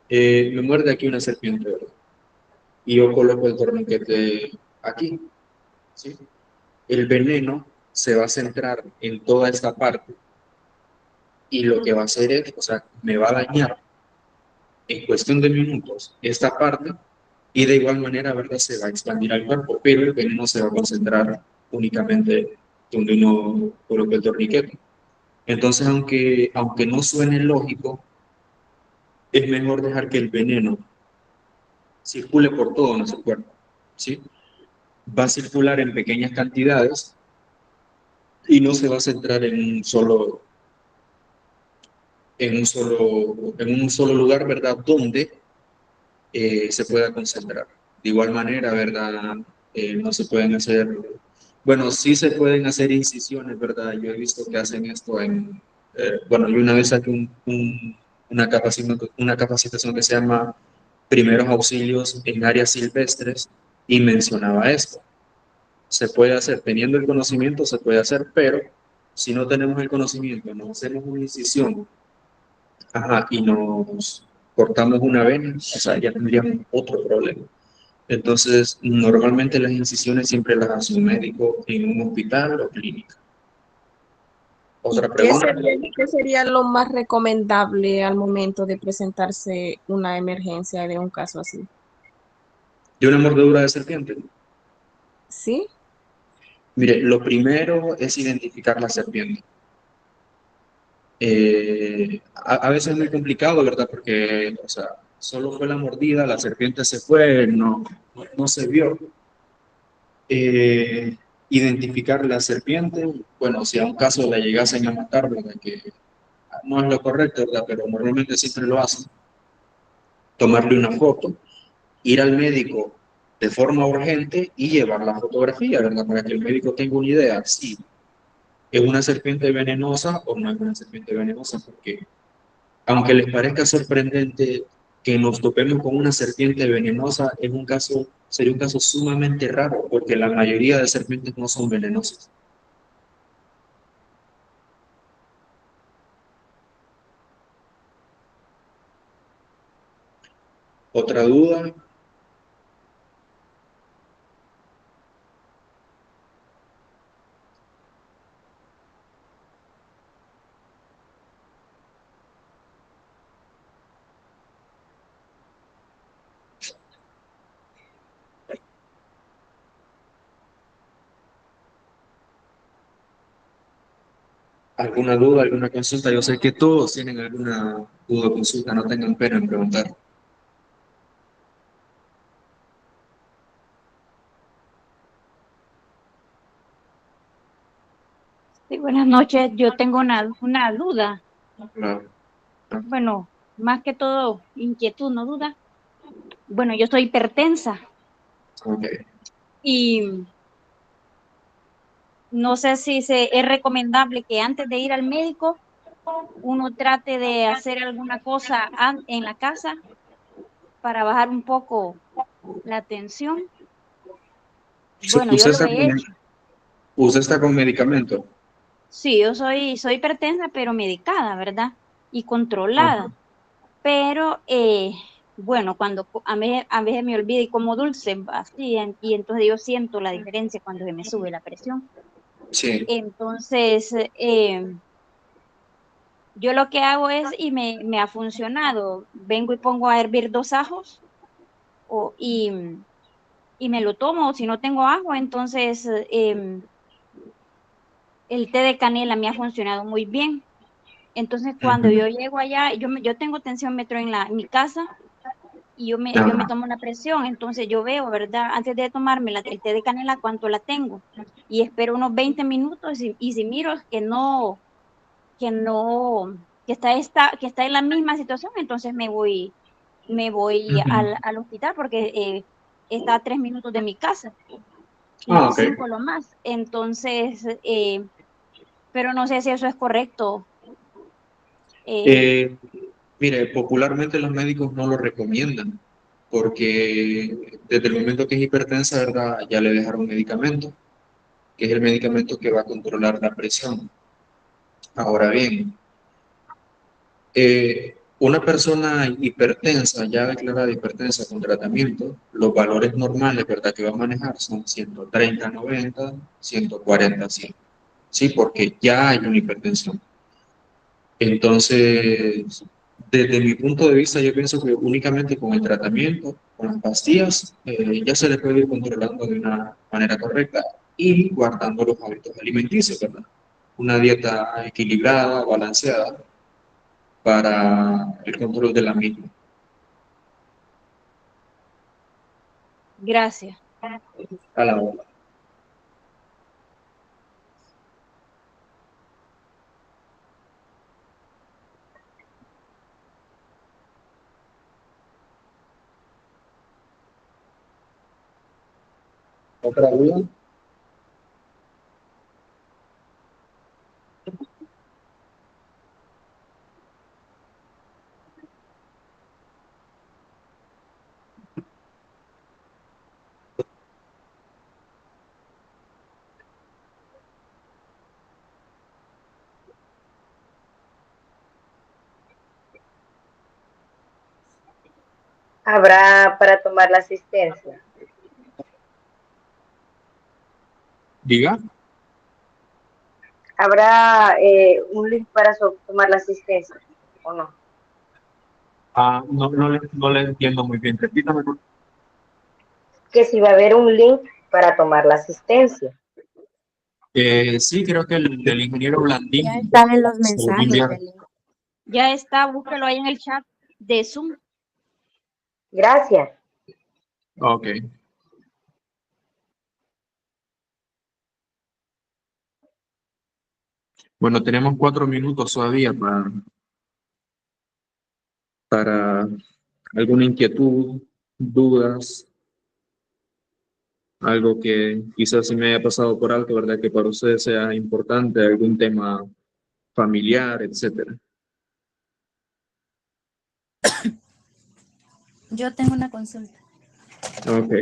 me muerde aquí una serpiente, ¿verdad? Y yo coloco el torniquete aquí, ¿sí? El veneno se va a centrar en toda esta parte y lo que va a hacer es, o sea, me va a dañar en cuestión de minutos esta parte y de igual manera, ¿verdad? Se va a expandir al cuerpo, pero el veneno se va a concentrar únicamente donde uno coloca el torniquete. Entonces, aunque no suene lógico, es mejor dejar que el veneno circule por todo nuestro cuerpo, ¿sí? Va a circular en pequeñas cantidades y no se va a centrar en un solo lugar, ¿verdad? Donde se pueda concentrar. De igual manera, ¿verdad? No se pueden hacer, bueno, sí se pueden hacer incisiones, ¿verdad? Yo he visto que hacen esto bueno, yo una vez saqué una capacitación que se llama Primeros Auxilios en Áreas Silvestres y mencionaba esto. Se puede hacer, teniendo el conocimiento se puede hacer, pero si no tenemos el conocimiento, no hacemos una incisión, ajá, y nos cortamos una vena, o sea, ya tendríamos otro problema. Entonces, normalmente las incisiones siempre las hace un médico en un hospital o clínica. ¿Y Otra pregunta. qué sería lo más recomendable al momento de presentarse una emergencia de un caso así? De una mordedura de serpiente. ¿Sí? Mire, lo primero es identificar la serpiente. A veces es muy complicado, ¿verdad? Porque, o sea, solo fue la mordida, la serpiente se fue, no se vio. Eh, Identificar la serpiente, bueno, si a un caso la llegasen a matar, ¿verdad? Que no es lo correcto, ¿verdad? Pero normalmente siempre lo hacen. Tomarle una foto, ir al médico de forma urgente y llevar la fotografía, ¿verdad? Para que el médico tenga una idea si es una serpiente venenosa o no es una serpiente venenosa, porque aunque les parezca sorprendente que nos topemos con una serpiente venenosa, sería un caso sumamente raro, porque la mayoría de serpientes no son venenosas. Otra duda. ¿Alguna duda, alguna consulta? Yo sé que todos tienen alguna duda o consulta, no tengan pena en preguntar. Sí, buenas noches. Yo tengo una duda. Claro. Bueno, más que todo, inquietud, no duda. Bueno, yo soy hipertensa Ok. y no sé si es recomendable que antes de ir al médico uno trate de hacer alguna cosa en la casa para bajar un poco la tensión. Bueno, yo ¿Usted lo está he con, hecho. usted está con medicamento? Sí, soy hipertensa, pero medicada, ¿verdad? Y Ajá. controlada. Pero, bueno, cuando a veces me olvido y como dulce, así, y entonces yo siento la diferencia cuando se me sube la presión. Sí. Entonces, yo lo que hago es, y me ha funcionado, vengo y pongo a hervir 2 ajos o, y me lo tomo, o si no tengo agua, entonces el té de canela me ha funcionado muy bien. Entonces, cuando yo llego allá, yo tengo tensiómetro en mi casa y yo me tomo la presión. Entonces, yo veo, ¿verdad? Antes de tomarme el té de canela, cuánto la tengo. Y espero unos 20 minutos y si miro que no, que está en la misma situación, entonces me voy Ujú. al hospital porque está a 3 minutos de mi casa, Ah, ok. 5 lo más. Entonces, pero no sé si eso es correcto. eh, Eh, Mire, popularmente los médicos no lo recomiendan porque desde el momento que es hipertensa, ¿verdad? Ya le dejaron medicamento, que es el medicamento que va a controlar la presión. Ahora bien, una persona hipertensa, ya declarada hipertensa con tratamiento, los valores normales, ¿verdad? Que va a manejar son 130/90, 140/100. Sí, porque ya hay una hipertensión. Entonces, desde mi punto de vista, yo pienso que únicamente con el tratamiento, con las pastillas, ya se le puede ir controlando de una manera correcta y guardando los hábitos alimenticios, ¿verdad? Una dieta equilibrada, balanceada para el control de la misma. Gracias. A la hora. ¿Otra duda? Habrá para tomar la asistencia. Diga. Habrá un link para tomar la asistencia, ¿o no? Ah, no, no le entiendo muy bien. Repítame. Que si va a haber un link para tomar la asistencia. Sí, creo que el del ingeniero Ya Blandín están en los se lo va a mensajes enviar. del link. Ya está, búsquelo ahí en el chat de Zoom. Gracias. Ok. Bueno, tenemos 4 minutos todavía para alguna inquietud, dudas, algo que quizás se me haya pasado por alto, ¿verdad? Que para ustedes sea importante, algún tema familiar, etcétera. Yo tengo una consulta. Ok.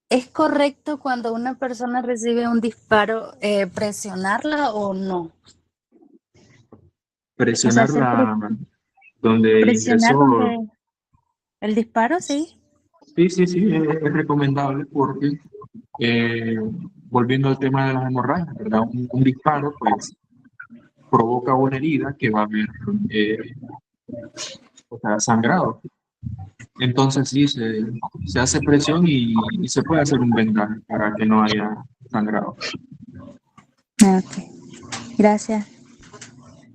¿Es correcto cuando una persona recibe un disparo presionarla o no? O sea, Presionar donde presionar ingresó. donde el disparo, sí. Sí, sí, sí, es recomendable porque, eh, volviendo al tema de las hemorragias, ¿verdad? Un disparo, pues, provoca una herida que va a haber, o sea, sangrado. Entonces sí, se hace presión y se puede hacer un vendaje para que no haya sangrado. Ok, gracias.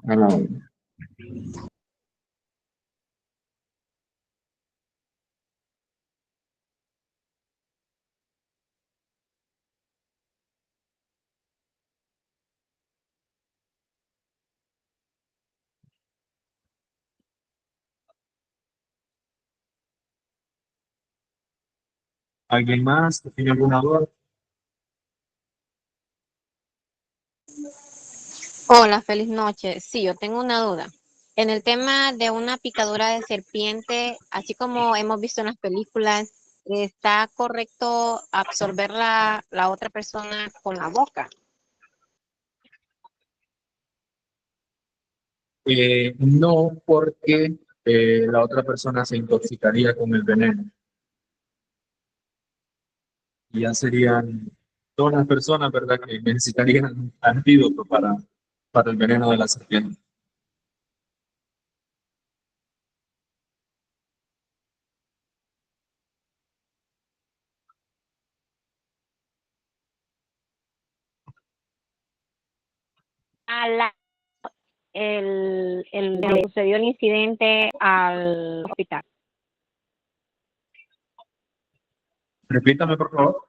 A la orden. ¿Alguien más que tiene alguna duda? Hola, feliz noche. Sí, yo tengo una duda. En el tema de una picadura de serpiente, así como hemos visto en las películas, ¿está correcto absorber la otra persona con la boca? No, porque la otra persona se intoxicaría con el veneno. Y ya serían todas las personas, ¿verdad?, que necesitarían antídoto para el veneno de la serpiente. A la, donde sucedió el incidente al hospital. Repítame, por favor.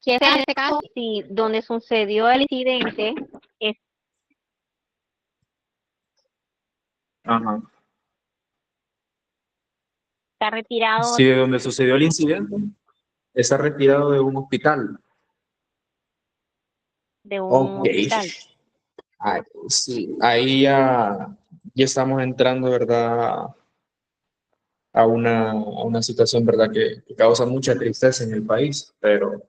Que en este caso, si donde sucedió el incidente Ajá. está retirado Sí, de donde sucedió el incidente, está retirado de un hospital. de un Ok. hospital. Sí, ahí ya estamos entrando, ¿verdad? A una situación, ¿verdad? Que causa mucha tristeza en el país, pero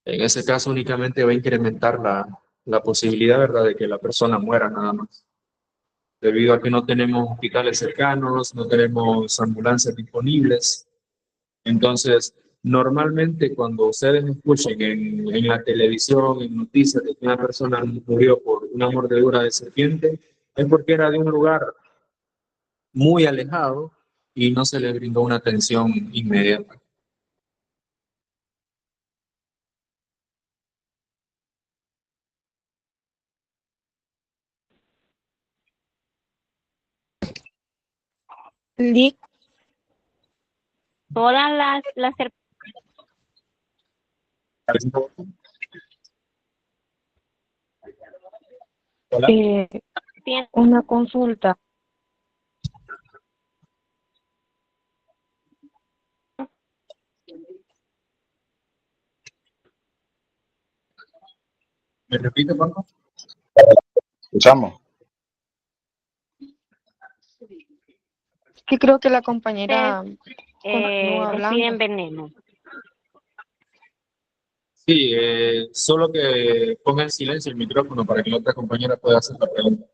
en ese caso únicamente va a incrementar la posibilidad, ¿verdad?, de que la persona muera nada más. Debido a que no tenemos hospitales cercanos, no tenemos ambulancias disponibles. Entonces, normalmente cuando ustedes escuchen en la televisión, en noticias de que una persona murió por una mordedura de serpiente, es porque era de un lugar muy alejado y no se le brindó una atención inmediata. Lick, Todas las Hola. serpientes una consulta. ¿Me repite, por favor? Escuchamos. Que creo que la compañera continúa despiden hablando. veneno. Sí, solo que ponga en silencio el micrófono para que la otra compañera pueda hacer la pregunta.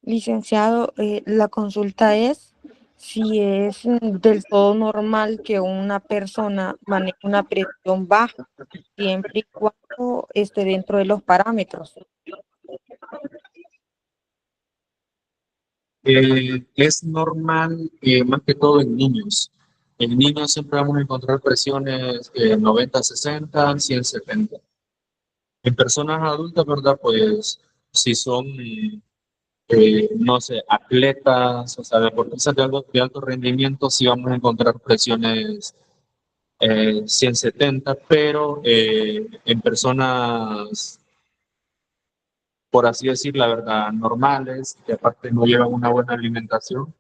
Licenciado, la consulta es si es del todo normal que una persona maneje una presión baja, siempre y cuando esté dentro de los parámetros. Es normal, más que todo en niños. En niños siempre vamos a encontrar presiones 90-60, 100-70. En personas adultas, ¿verdad? Pues si son, no sé, atletas, o sea, deportistas de alto rendimiento, sí vamos a encontrar presiones 170, pero en personas, por así decir, la verdad, normales, que aparte no llevan una buena alimentación,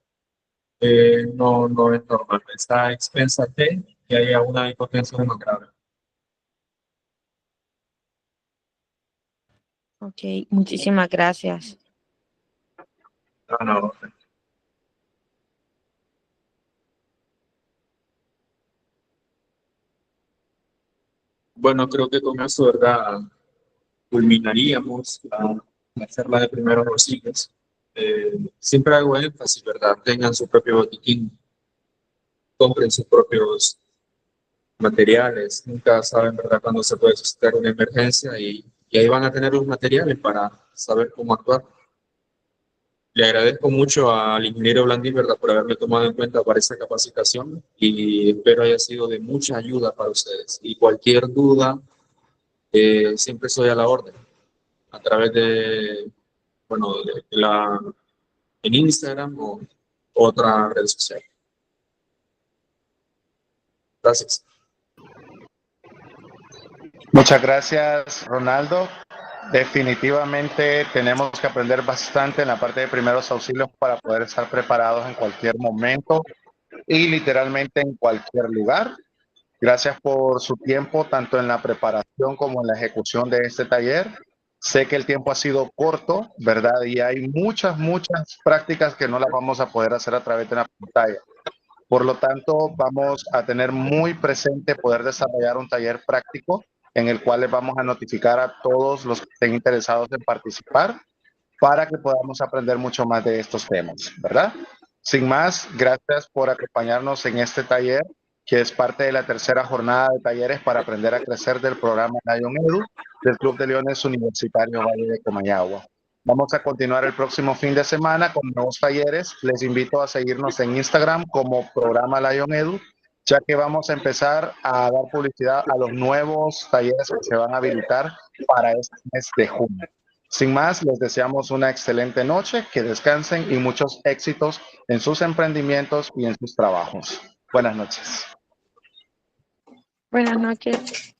no es normal. Está expensa de que haya una hipotensión más grave. Ok, muchísimas gracias. No, no. Bueno, creo que con eso, ¿verdad? Culminaríamos la charla de primeros auxilios. Siempre hago énfasis, ¿verdad? Tengan su propio botiquín, compren sus propios materiales. Nunca saben, ¿verdad?, cuándo se puede suscitar una emergencia y ahí van a tener los materiales para saber cómo actuar. Le agradezco mucho al ingeniero Blandín, ¿verdad?, por haberme tomado en cuenta para esta capacitación y espero haya sido de mucha ayuda para ustedes. Y cualquier duda, siempre estoy a la orden a través de, bueno, en Instagram o otra red social. Gracias. Muchas gracias, Ronaldo. Definitivamente tenemos que aprender bastante en la parte de primeros auxilios para poder estar preparados en cualquier momento y literalmente en cualquier lugar. Gracias por su tiempo, tanto en la preparación como en la ejecución de este taller. Sé que el tiempo ha sido corto, ¿verdad? Y hay muchas prácticas que no las vamos a poder hacer a través de una pantalla. Por lo tanto, vamos a tener muy presente poder desarrollar un taller práctico en el cual les vamos a notificar a todos los que estén interesados en participar para que podamos aprender mucho más de estos temas, ¿verdad? Sin más, gracias por acompañarnos en este taller, que es parte de la tercera jornada de talleres para aprender a crecer del programa Lion Edu del Club de Leones Universitario Valle de Comayagua. Vamos a continuar el próximo fin de semana con nuevos talleres. Les invito a seguirnos en Instagram como Programa Lion Edu, ya que vamos a empezar a dar publicidad a los nuevos talleres que se van a habilitar para este mes de junio. Sin más, les deseamos una excelente noche, que descansen y muchos éxitos en sus emprendimientos y en sus trabajos. Buenas noches. Buenas noches.